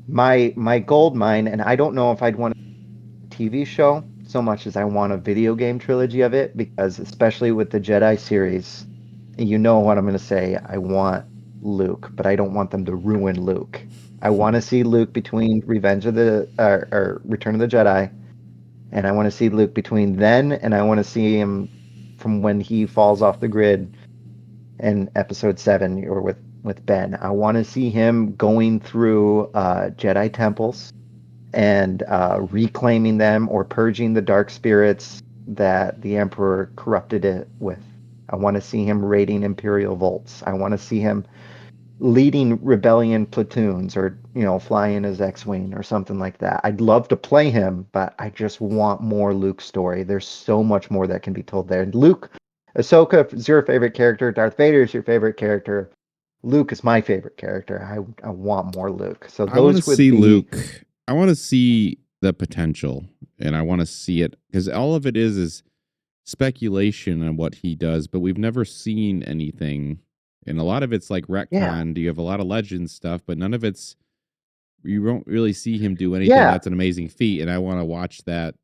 My gold mine, and I don't know if I'd want a TV show so much as I want a video game trilogy of it, because especially with the Jedi series, you know what I'm going to say. I want Luke, but I don't want them to ruin Luke. I want to see Luke between Revenge of the or Return of the Jedi, and I want to see Luke between then, and I want to see him from when he falls off the grid in Episode 7 or with Ben. I want to see him going through Jedi temples and reclaiming them or purging the dark spirits that the Emperor corrupted it with. I want to see him raiding Imperial vaults. I want to see him leading rebellion platoons or flying his X-wing or something like that. I'd love to play him, but I just want more Luke story. There's so much more that can be told there. Luke, Ahsoka is your favorite character. Darth Vader is your favorite character. Luke is my favorite character. I want more Luke. So I want to those would see be Luke. I want to see the potential, and I want to see it because all of it is speculation on what he does, but we've never seen anything. And a lot of it's like yeah. retcon. You have a lot of legend stuff, but none of it's you won't really see him do anything Yeah. that's an amazing feat. And I want to watch that.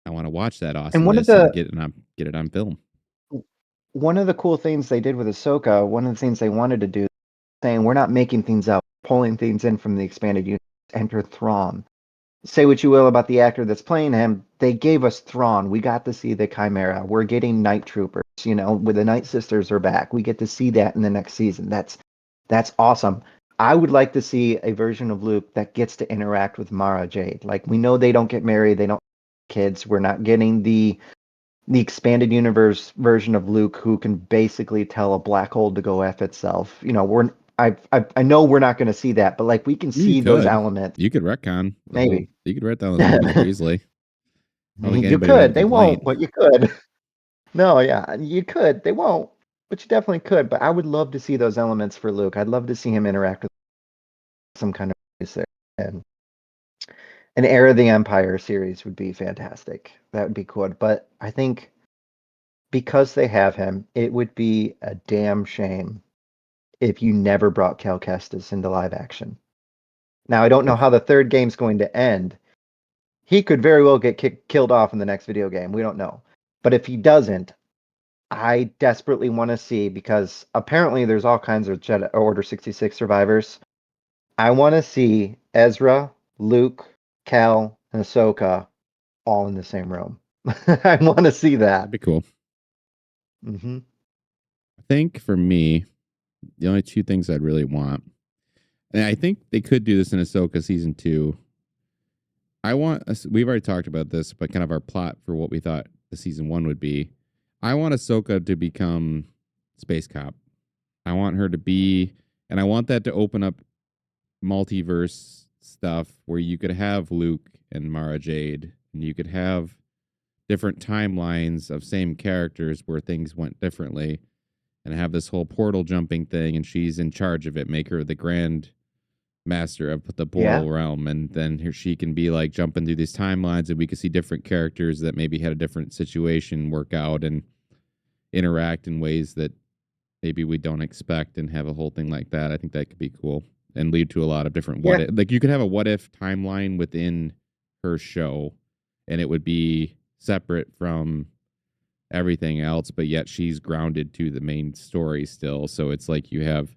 I want to watch that And awesomeness and get it on film. one of the cool things they did with Ahsoka, one of the things they wanted to do, saying we're not making things up, pulling things in from the expanded universe. Enter Thrawn. Say what you will about the actor that's playing him, they gave us Thrawn. We got to see the Chimera. We're getting Night Troopers, with the Night Sisters are back. We get to see that in the next season. That's awesome. I would like to see a version of Luke that gets to interact with Mara Jade. Like we know they don't get married, they don't have kids. We're not getting the expanded universe version of Luke who can basically tell a black hole to go f itself. I know we're not going to see that, but like we can You see those could. elements. You could retcon the whole. Maybe. You could retcon those movies pretty easily. I don't think You anybody would have a could. They won't, complaint. but you could. No, yeah, you could. They won't, but you definitely could. But I would love to see those elements for Luke. I'd love to see him interact with some kind of race there. And an Heir of the Empire series would be fantastic. That would be cool. But I think because they have him, it would be a damn shame if you never brought Cal Kestis into live action. Now, I don't know how the third game's going to end. He could very well get killed off in the next video game. We don't know. But if he doesn't, I desperately want to see, because apparently there's all kinds of Jedi Order 66 survivors. I want to see Ezra, Luke, Cal, and Ahsoka all in the same room. I want to see That'd that. be cool. Mm-hmm. I think for me, the only two things I'd really want, and I think they could do this in Ahsoka season 2. We've already talked about this, but kind of our plot for what we thought the season 1 would be. I want Ahsoka to become space cop. I want her to be, and I want that to open up multiverse stuff where you could have Luke and Mara Jade, and you could have different timelines of same characters where things went differently, and have this whole portal jumping thing, and she's in charge of it. Make her the grand master of the Yeah. portal realm, and then here she can be like jumping through these timelines, and we could see different characters that maybe had a different situation work out and interact in ways that maybe we don't expect, and have a whole thing like that. I think that could be cool and lead to a lot of different Yeah. like you could have a what if timeline within her show, and it would be separate from everything else, but yet she's grounded to the main story still. So it's like you're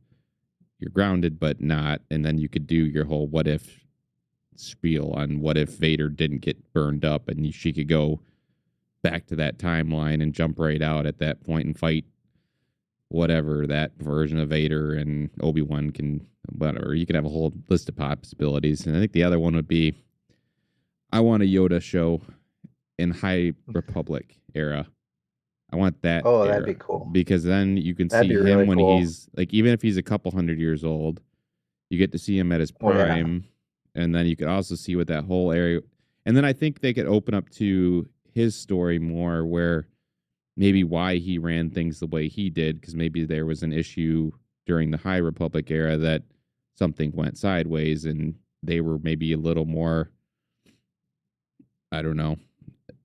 grounded but not, and then you could do your whole what if spiel on what if Vader didn't get burned up, and she could go back to that timeline and jump right out at that point and fight whatever that version of Vader, and Obi-Wan can whatever. You could have a whole list of possibilities. And I think the other one would be I want a Yoda show in High Republic era. I want that Oh, that'd era be cool. because then you can That'd be see him really when cool. he's like, even if he's a couple hundred years old, you get to see him at his Oh yeah. prime. And then you could also see what that whole area. And then I think they could open up to his story more, where maybe why he ran things the way he did, because maybe there was an issue during the High Republic era that something went sideways, and they were maybe a little more, I don't know,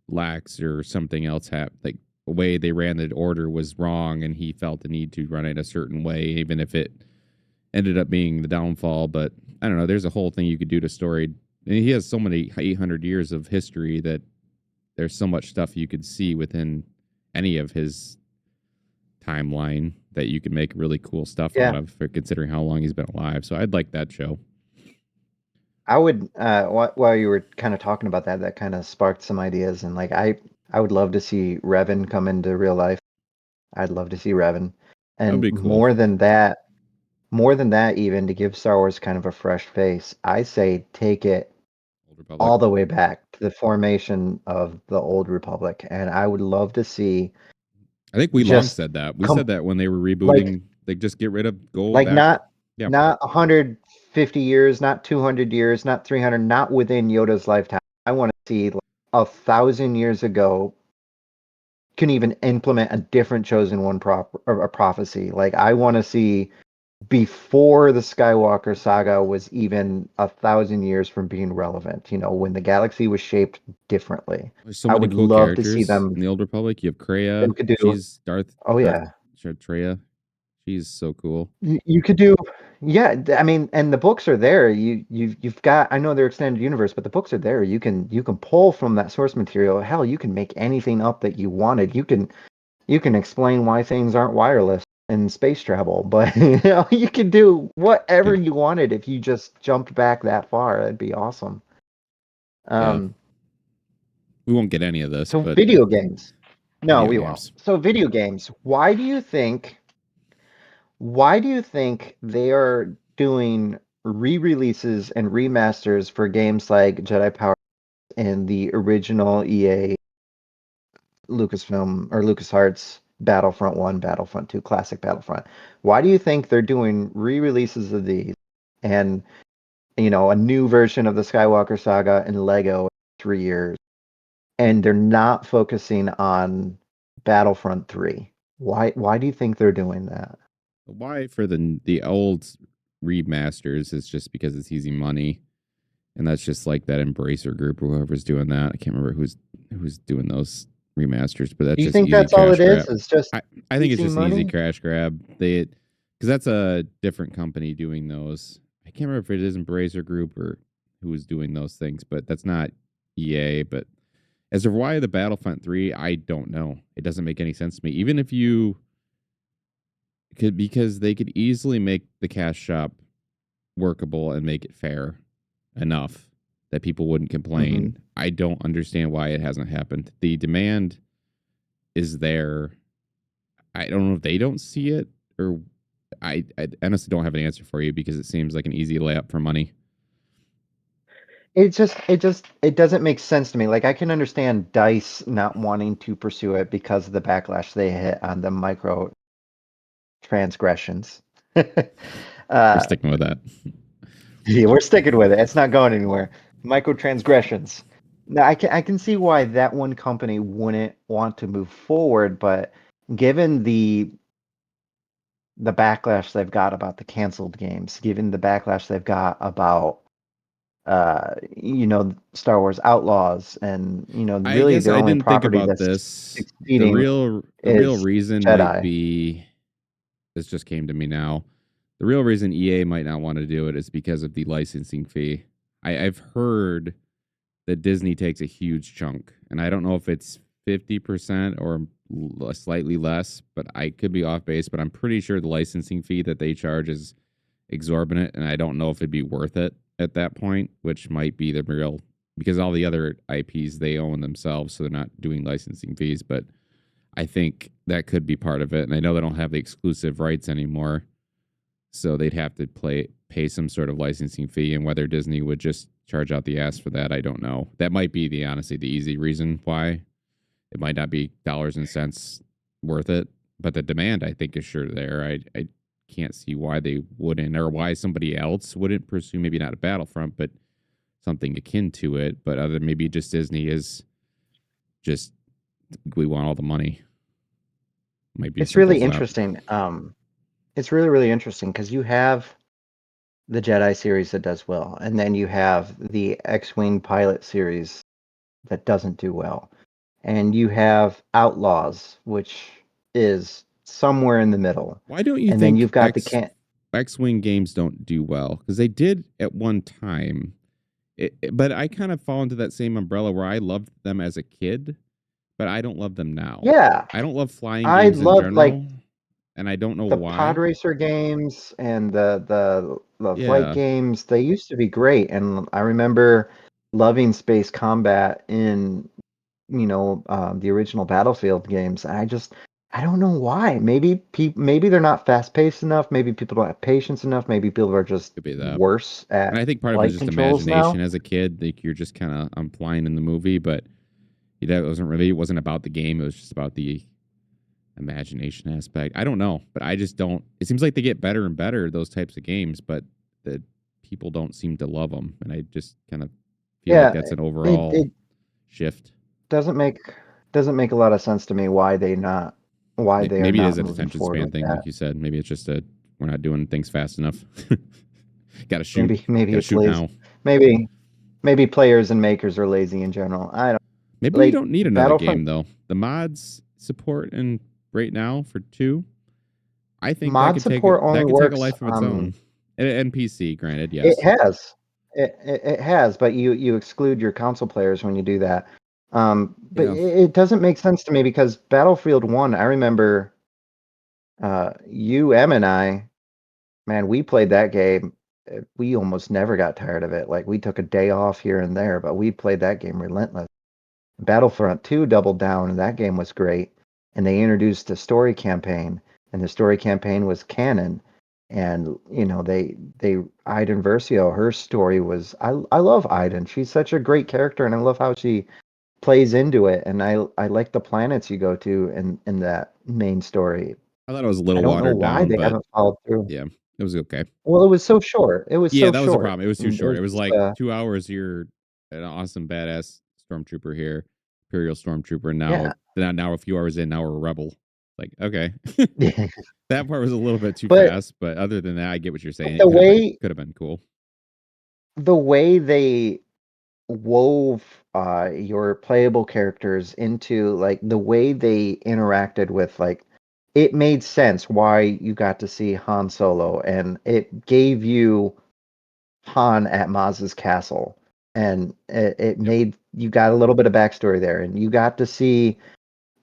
lax or something else happened. Like the way they ran the order was wrong, and he felt the need to run it a certain way, even if it ended up being the downfall. But I don't know. There's a whole thing you could do to story. And he has so many 800 years of history that there's so much stuff you could see within any of his timeline that you could make really cool stuff out Yeah, of for considering how long he's been alive. So I'd like that show. I would. While you were kind of talking about that, that kind of sparked some ideas, and like I would love to see Revan come into real life. I'd love to see Revan, That would and be cool. more than that, even to give Star Wars kind of a fresh face, I say take it Old Republic. all the way back to the formation of the Old Republic, and I would love to see I think we long just said that. We com- said that when they were like rebooting, they just get rid of go like back. not Yeah. not 150 years, not 200 years, not 300, not within Yoda's lifetime. I want to see like 1,000 years ago can even implement a different chosen one or a prophecy. Like I want to see before the Skywalker saga was even 1,000 years from being relevant. You know, when the galaxy was shaped differently. There's so I many would cool love to see characters them. in the Old Republic. You have They Kreia. could do. She's Darth Oh Darth yeah. Treya. She's so cool. You could do, yeah. I mean, and the books are there. You've got. I know they're extended universe, but the books are there. You can pull from that source material. Hell, you can make anything up that you wanted. You can explain why things aren't wireless in space travel, but you can do whatever Yeah. you wanted if you just jumped back that far. That'd be awesome. Yeah. Um, We won't get any of this, so but video games. No, video we won't. games. So video games. Why do you think they are doing re-releases and remasters for games like Jedi Power and the original EA Lucasfilm or LucasArts Battlefront 1, Battlefront 2, classic Battlefront? Why do you think they're doing re-releases of these and a new version of the Skywalker saga in Lego in 3 years, and they're not focusing on Battlefront 3? Why do you think they're doing that? Why for the old remasters is just because it's easy money, and that's just like that Embracer group or whoever's doing that. I can't remember who's doing those remasters, but that's Do you just think easy that's all cash it is? grab. It's just I think it's easy just an easy money? cash grab. They because that's a different company doing those. I can't remember if it is Embracer Group or who was doing those things, but that's not EA. But as of why the Battlefront 3, I don't know. It doesn't make any sense to me. Even if you could, because they could easily make the cash shop workable and make it fair enough that people wouldn't Hmm. complain. I don't understand why it hasn't happened. The demand is there. I don't know if they don't see it, or I honestly don't have an answer for you because it seems like an easy layup for money. It doesn't make sense to me. Like I can understand DICE not wanting to pursue it because of the backlash they hit on the micro transgressions. We're uh, sticking with that. yeah, we're sticking with it. It's not going anywhere. Micro transgressions. Now I can see why that one company wouldn't want to move forward, but given the backlash they've got about the canceled games, given the backlash they've got about Star Wars Outlaws, and I really guess their I only didn't think property about that's this. succeeding The real is reason might Jedi. be this just came to me now. The real reason EA might not want to do it is because of the licensing fee. I've heard that Disney takes a huge chunk, and I don't know if it's 50% or slightly less, but I could be off base. But I'm pretty sure the licensing fee that they charge is exorbitant, and I don't know if it'd be worth it at that point, which might be the real because all the other IPs they own themselves, so they're not doing licensing fees. But I think that could be part of it, and I know they don't have the exclusive rights anymore, so they'd have to pay some sort of licensing fee, and whether Disney would just charge out the ass for that, I don't know. That might be the honestly the easy reason why it might not be dollars and cents worth it, but the demand I think is sure there. I can't see why they wouldn't, or why somebody else wouldn't pursue maybe not a Battlefront, but something akin to it. But other maybe just Disney is just we want all the money. Might be as It's simple really as that. interesting. It's really, really interesting because you have the Jedi series that does well, and then you have the X-Wing pilot series that doesn't do well, and you have Outlaws, which is somewhere in the middle, Why don't you and then think you've got the can. X-wing games don't do well? Because they did at one time. But I kind of fall into that same umbrella where I loved them as a kid, but I don't love them now. Yeah, I don't love flying I games in love like general, and I don't know the pod why. racer games and the flight Yeah, games. They used to be great, and I remember loving space combat in the original Battlefield games. I don't know why. Maybe they're not fast paced enough. Maybe people don't have patience enough. Maybe people are just could be that. worse And at I think part of it is flight just controls now. imagination as a kid. Like you're just kind of I'm flying in the movie, but it wasn't about the game. It was just about the imagination aspect. I don't know, but I just don't. It seems like they get better and better those types of games, but the people don't seem to love them, and I just kind of feel like Yeah, that's an it overall shift. doesn't make a lot of sense to me why they are Maybe it is not an moving attention forward span like thing, that. like you said. Maybe it's just a we're not doing things fast enough. Got to shoot. Maybe Got to it's shoot lazy. now. Maybe maybe players and makers are lazy in general. I don't Maybe we like don't need another Battlefront game though. The mods support and right now for 2, I think mod support only that could take a works life of its on. own. And PC, granted, It yes. has. It has, but you exclude your console players when you do that. But Yeah. it doesn't make sense to me because Battlefield 1, I remember you, Em, and I, man, we played that game. We almost never got tired of it. Like we took a day off here and there, but we played that game relentless. Battlefront 2 doubled down, and that game was great. And they introduced a story campaign, and the story campaign was canon. And they Iden Versio, her story was I love Iden. She's such a great character, and I love how she plays into it. And I like the planets you go to in that main story. I thought it was a I little don't know watered why down, they but haven't followed through. yeah, it was okay. Well, it was so short. It was Yeah, so that was the short. problem. It was too And it short. was It was just like 2 hours. You're an awesome badass stormtrooper here, Imperial stormtrooper. yeah. Now a few hours in, now we're a rebel. Like okay, that part was a little bit too but fast. But other than that, I get what you're saying. but It could have been cool. the way they wove your playable characters into like the way they interacted with like it made sense why you got to see Han Solo, and it gave you Han at Maz's castle, and it Yep. made you got a little bit of backstory there, and you got to see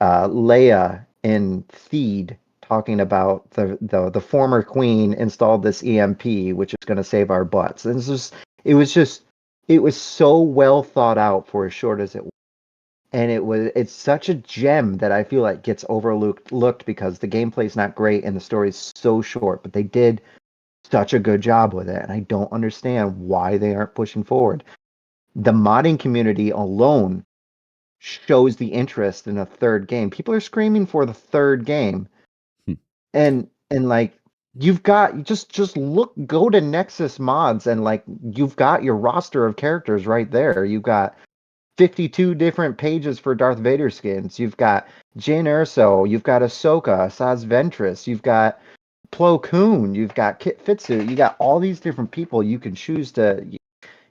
Leia in Theed talking about the former queen installed this EMP, which is going to save our butts. And it was so well thought out for as short as it was. And it's such a gem that I feel like gets overlooked looked because the gameplay's not great and the story's so short, but they did such a good job with it, and I don't understand why they aren't pushing forward. The modding community alone shows the interest in a third game. People are screaming for the third game, and like you've got just look go to Nexus mods and like you've got your roster of characters right there. You've got 52 different pages for Darth Vader skins. You've got Jyn Erso, you've got Ahsoka, Asajj Ventress, you've got Plo Koon, you've got Kit Fitzsu, you got all these different people you can choose to.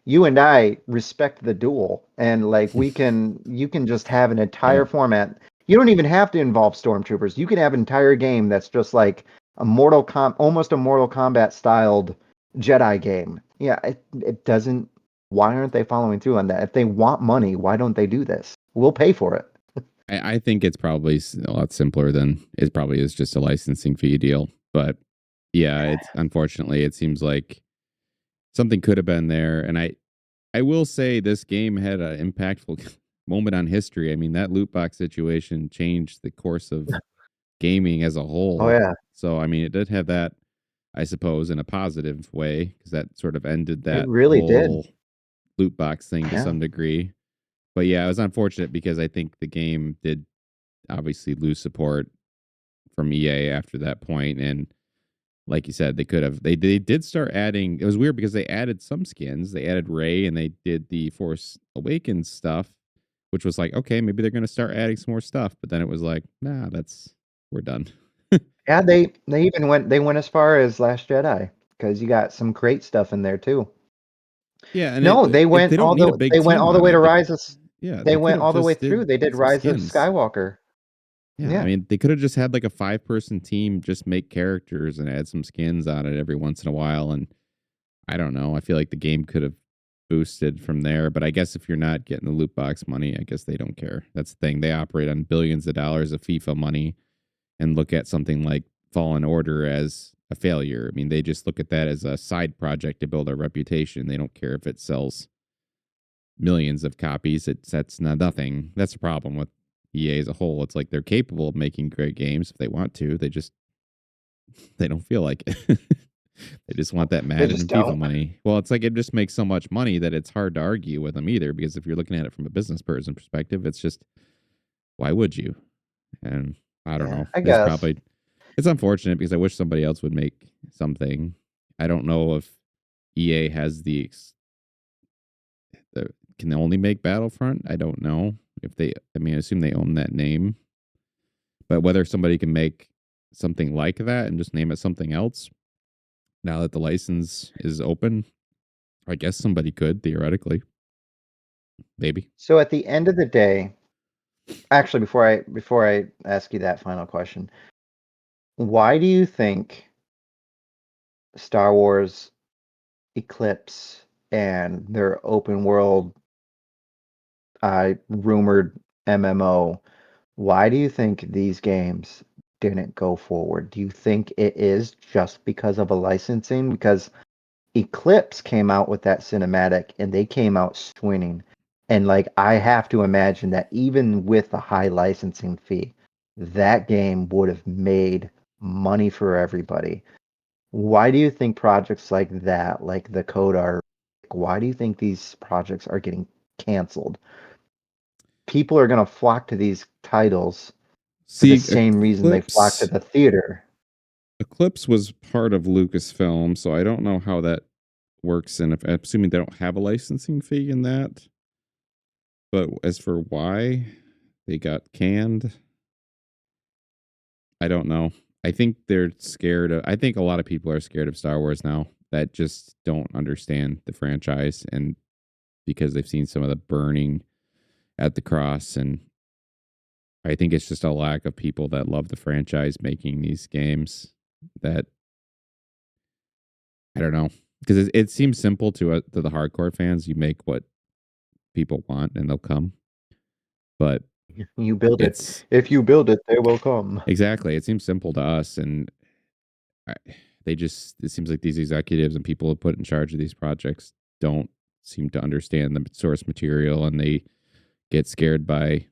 You and I respect the duel, and like you can just have an Yeah. entire format. You don't even have to involve stormtroopers. You can have an entire game that's just like almost a Mortal Kombat styled Jedi game. Yeah, it doesn't. Why aren't they following through on that? If they want money, why don't they do this? We'll pay for it. I think it's probably a lot simpler than it probably is just a licensing fee deal. But yeah, it's unfortunately it seems like something could have been there. And I will say this game had an impactful moment on history. I mean, that loot box situation changed the course of gaming as a Oh whole. yeah, So I mean, it did have that, I suppose, in a positive way because that sort of ended it that really did. whole loot box thing to Yeah, some degree. But yeah, it was unfortunate because I think the game did obviously lose support from EA after that point. And like you said, they did start adding. It was weird because they added some skins. They added Ray and they did the Force Awakens stuff, which was like, okay, maybe they're gonna start adding some more stuff. But then it was like, nah, we're done. yeah. They went as far as Last Jedi. because you got some great stuff in there too. Yeah, and No, they if went they don't need a big team on way to it, Rise of yeah, they they could went have all the way just through. did They did some Rise of skins. Skywalker. Yeah, I Yeah. mean, they could have just had like a 5-person team, just make characters and add some skins on it every once in a while. And I don't know. I feel like the game could have boosted from there. But I guess if you're not getting the loot box money, I guess they don't care. That's the thing. They operate on billions of dollars of FIFA money and look at something like Fallen Order as a failure. I mean, they just look at that as a side project to build a reputation. They don't care if it sells millions of copies. That's not nothing. That's the problem with EA as a whole. It's like they're capable of making great games if they want to. They don't feel like it. They just want that They Madden just and FIFA don't. money. Well, it's like it just makes so much money that it's hard to argue with them either. Because if you're looking at it from a business person perspective, it's just why would you? And I don't Yeah, know. I It's guess. probably it's unfortunate because I wish somebody else would make something. I don't know if EA has the can they only make Battlefront. I don't know if they. I mean, I assume they own that name, but whether somebody can make something like that and just name it something else now that the license is open, I guess somebody could theoretically, maybe. So at the end of the day, actually, before I ask you that final question, why do you think Star Wars Eclipse and their open world rumored MMO, why do you think these games didn't go forward? Do you think it is just because of a licensing? Because Eclipse came out with that cinematic and they came out swinging. And like I have to imagine that even with a high licensing fee, that game would have made money for everybody. Why do you think projects like that, like the Code Art, why do you think these projects are getting canceled? People are going to flock to these titles for the See, same reason they flock to the theater. Eclipse was part of Lucasfilm, so I don't know how that works. And if I'm assuming they don't have a licensing fee in that, but as for why they got canned, I don't know. I think they're scared of, I think a lot of people are scared of Star Wars now that just don't understand the franchise and because they've seen some of the burning at the cross. And I think it's just a lack of people that love the franchise making these games that I don't know. Because it seems simple to the hardcore fans. You make what people want and they'll come. But You build it. it's If you build it, they will come. exactly, it seems simple to us. And I, they just, it seems like these executives and people who put in charge of these projects don't seem to understand the source material and they get scared by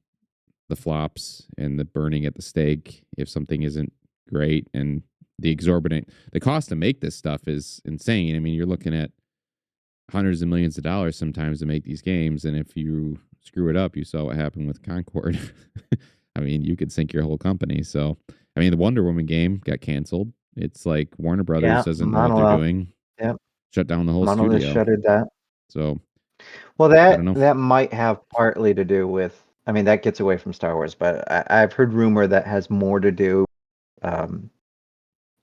the flops and the burning at the stake if something isn't great. And the cost to make this stuff is insane. I mean, you're looking at hundreds of millions of dollars sometimes to make these games. And if you screw it up, you saw what happened with Concord. I mean, you could sink your whole company. So, I mean, the Wonder Woman game got canceled. It's like Warner Brothers Yeah, doesn't know what they're Monolith. doing, Yep, shut down the whole Monolith studio. shuttered that. So, Well, I don't know. that might have partly to do with. I mean, that gets away from Star Wars, but I've heard rumor that has more to do um,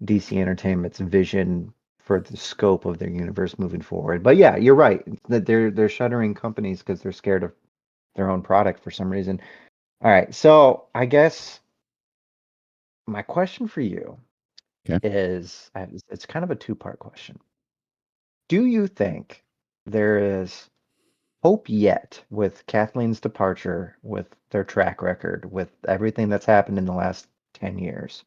DC Entertainment's vision for the scope of their universe moving forward. But yeah, you're right that they're shuttering companies because they're scared of their own product for some reason. All right, so I guess my question for you Okay. is it's kind of a two-part question. Do you think there is hope yet with Kathleen's departure, with their track record, with everything that's happened in the last 10 years?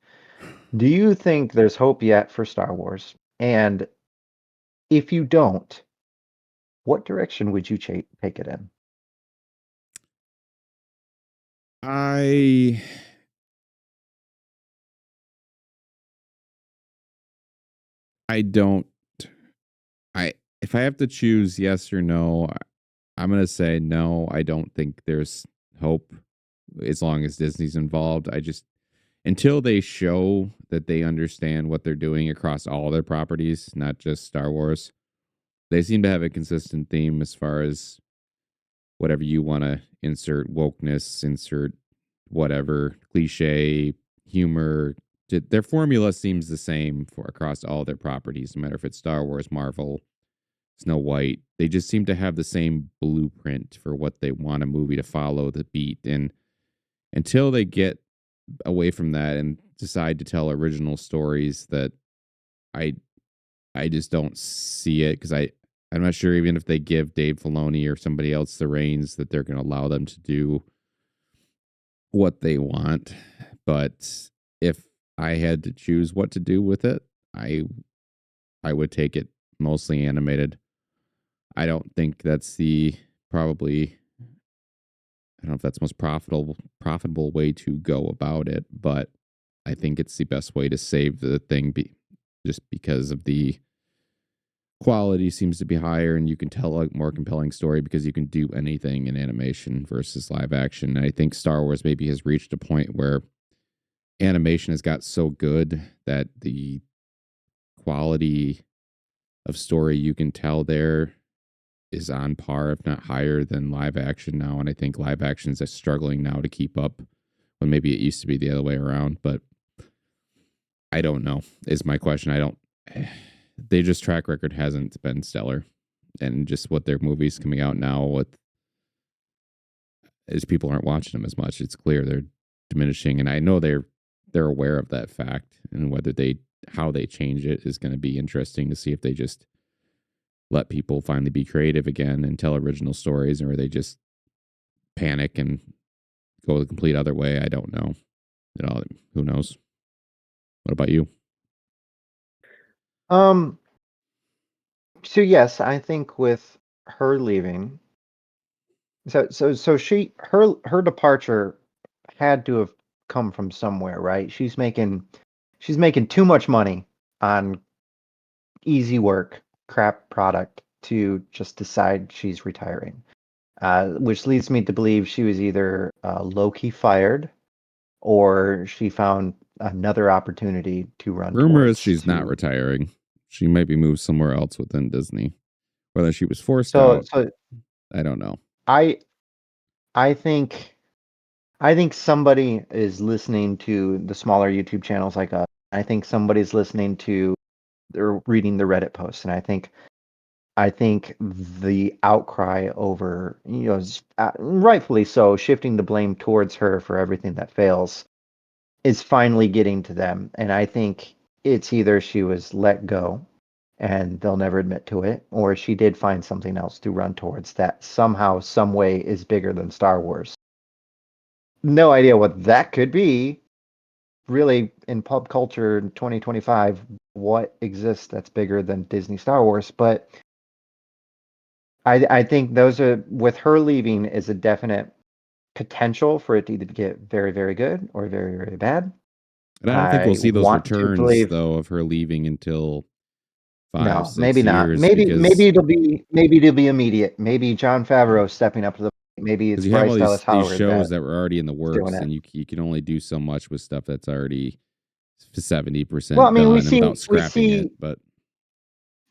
Do you think there's hope yet for Star Wars? And if you don't, what direction would you take it in? I I don't I if I have to choose yes or no, I'm going to say no. I don't think there's hope as long as Disney's involved. I just until they show that they understand what they're doing across all their properties, not just Star Wars. They seem to have a consistent theme as far as whatever you want to insert wokeness, insert whatever cliche, humor. their formula seems the same for across all their properties, no matter if it's Star Wars, Marvel, Snow White. They just seem to have the same blueprint for what they want a movie to follow the beat. And until they get away from that and decide to tell original stories that I I just don't see it because I'm not sure even if they give Dave Filoni or somebody else the reins that they're going to allow them to do what they want. But if I had to choose what to do with it, I I would take it mostly animated. I don't think that's the probably I don't know if that's the most profitable way to go about it, but I think it's the best way to save the thing just because of the quality seems to be higher and you can tell a more compelling story because you can do anything in animation versus live action. And I think Star Wars maybe has reached a point where animation has got so good that the quality of story you can tell there is on par, if not higher, than live action now. And I think live action is struggling now to keep up when maybe it used to be the other way around. But I don't know, is my question. I don't, they just track record hasn't been stellar. And just what their movies coming out now with is people aren't watching them as much. It's clear they're diminishing. And I know they're aware of that fact. And whether they how they change it is going to be interesting to see if they just let people finally be creative again and tell original stories, or they just panic and go the complete other way. I don't know. You know, who knows? What about you? Um, so yes, I think with her leaving, so her departure had to have come from somewhere, right? She's making too much money on easy work, crap product to just decide she's retiring. Which leads me to believe she was either low key fired or she found another opportunity to run Rumor is towards. she's not retiring. She might be moved somewhere else within Disney. Whether she was forced So out, so I don't know. I I think I think somebody is listening to the smaller YouTube channels like us. I think somebody's listening to they're reading the Reddit posts, and I think the outcry over, rightfully so, shifting the blame towards her for everything that fails is finally getting to them. And I think it's either she was let go and they'll never admit to it, or she did find something else to run towards that somehow, some way is bigger than Star Wars. No idea what that could be. Really, in pop culture in 2025, what exists that's bigger than Disney Star Wars? But I think those are with her leaving is a definite potential for it to either get very, very good or very, very bad. And I don't think we'll I see those want to returns believe though of her leaving until five, no, six maybe not. years Maybe it'll be immediate. Maybe John Favreau stepping up to the maybe it's because you have all Bryce Dallas these Howard shows that that were already in the is doing works, it. and you can only do so much with stuff that's already seventy Well, I percent mean, we done, and without see we scrapping it. see But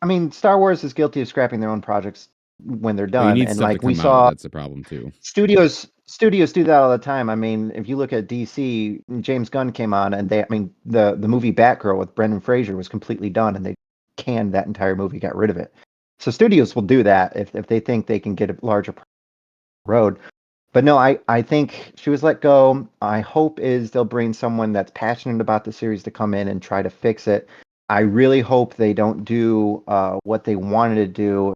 I mean, Star Wars is guilty of scrapping their own projects when they're well, you done. need And stuff to like we come out. saw That's the problem too. studios do that all the time. I mean, if you look at DC, James Gunn came on and the movie Batgirl with Brendan Fraser was completely done and they canned that entire movie, got rid of it. So studios will do that if they think they can get a larger road. But no, I think she was let go. I hope is they'll bring someone that's passionate about the series to come in and try to fix it. I really hope they don't do what they wanted to do,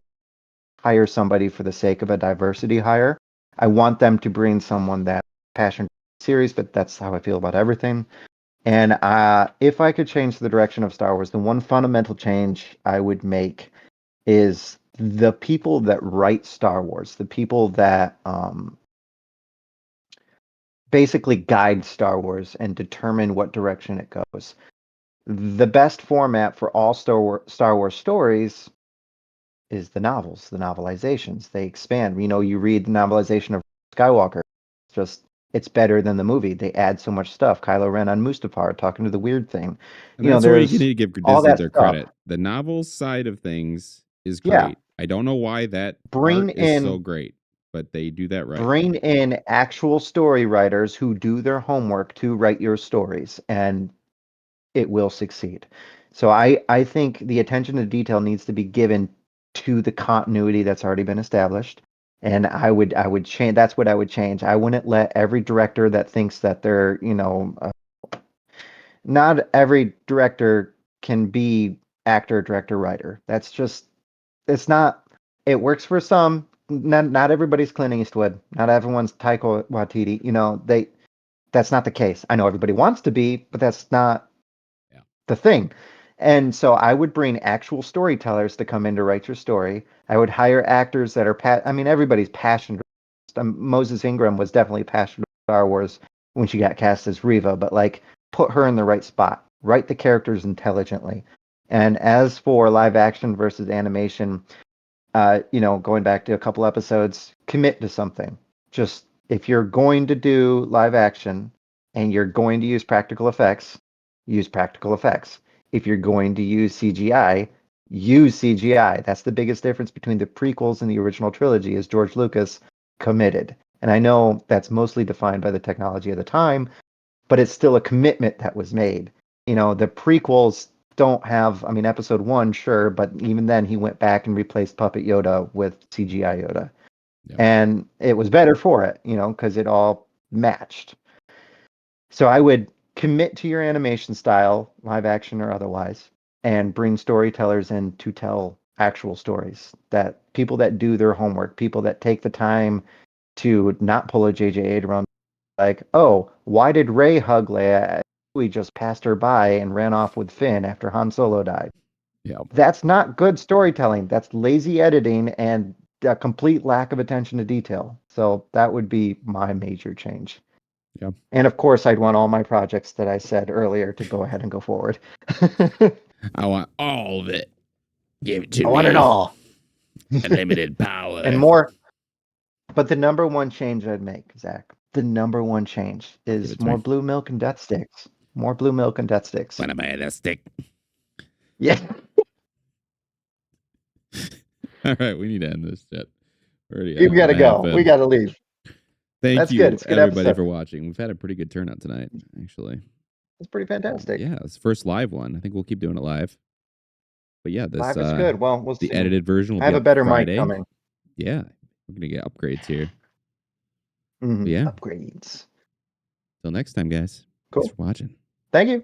hire somebody for the sake of a diversity hire. I want them to bring someone that passionate about the series, but that's how I feel about everything. And if I could change the direction of Star Wars, the one fundamental change I would make is the people that write Star Wars, the people that basically guide Star Wars and determine what direction it goes. The best format for all Star Wars stories is the novels, the novelizations. They expand. You read the novelization of Skywalker. It's better than the movie. They add so much stuff. Kylo Ren on Mustafar talking to the weird thing. And that's where you need There's to give all Disney that their stuff. credit. The novel side of things is Yeah, great. I don't know why that bring part is so in great, but they do that right. bring in actual story writers who do their homework to write your stories and it will succeed. So I think the attention to detail needs to be given to the continuity that's already been established. And I would change. That's what I would change. I wouldn't let every director that thinks that they're, not every director can be actor, director, writer. That's just, it's not, it works for some. Not everybody's Clint Eastwood. Not everyone's Taika Waititi. That's not the case. I know everybody wants to be, but that's not Yeah. the thing. And so I would bring actual storytellers to come in to write your story. I would hire actors that are I mean, everybody's passionate. Moses Ingram was definitely passionate about Star Wars when she got cast as Riva, but like put her in the right spot. Write the characters intelligently. And as for live action versus animation, going back to a couple episodes, commit to something. Just if you're going to do live action and you're going to use practical effects, use practical effects. If you're going to use CGI, use CGI. That's the biggest difference between the prequels and the original trilogy is George Lucas committed. And I know that's mostly defined by the technology of the time, but it's still a commitment that was made. The prequels don't have, I mean, episode one, sure, but even then he went back and replaced Puppet Yoda with CGI Yoda. Yep. And it was better for it, because it all matched. So I would commit to your animation style, live action or otherwise, and bring storytellers in to tell actual stories. That people that do their homework, people that take the time to not pull a JJ Abrams like, oh, why did Rey hug Leia? We just passed her by and ran off with Finn after Han Solo died. Yeah. That's not good storytelling. That's lazy editing and a complete lack of attention to detail. So that would be my major change. Yeah. And of course, I'd want all my projects that I said earlier to go ahead and go forward. I want all of it. Give it to I want it me. all. Unlimited power. And more. But the number one change I'd make, Zach, the number one change Give is it to more me. blue milk and death sticks. More blue milk and death sticks. When am I a stick? Yeah. All right, we need to end this shit. We're already You an hour and gotta a half go. We in. gotta leave. Thank That's good. you, It's a good everybody, episode. for watching. We've had a pretty good turnout tonight, actually. It's pretty fantastic. Yeah, it's the first live one. I think we'll keep doing it live. But yeah, this Live is good. Well, we'll the see. edited version will I be have a up better mic Friday. coming. Yeah, we're gonna get upgrades here. But yeah, Upgrades. till next time, guys. Thanks Cool. for watching. Thank you.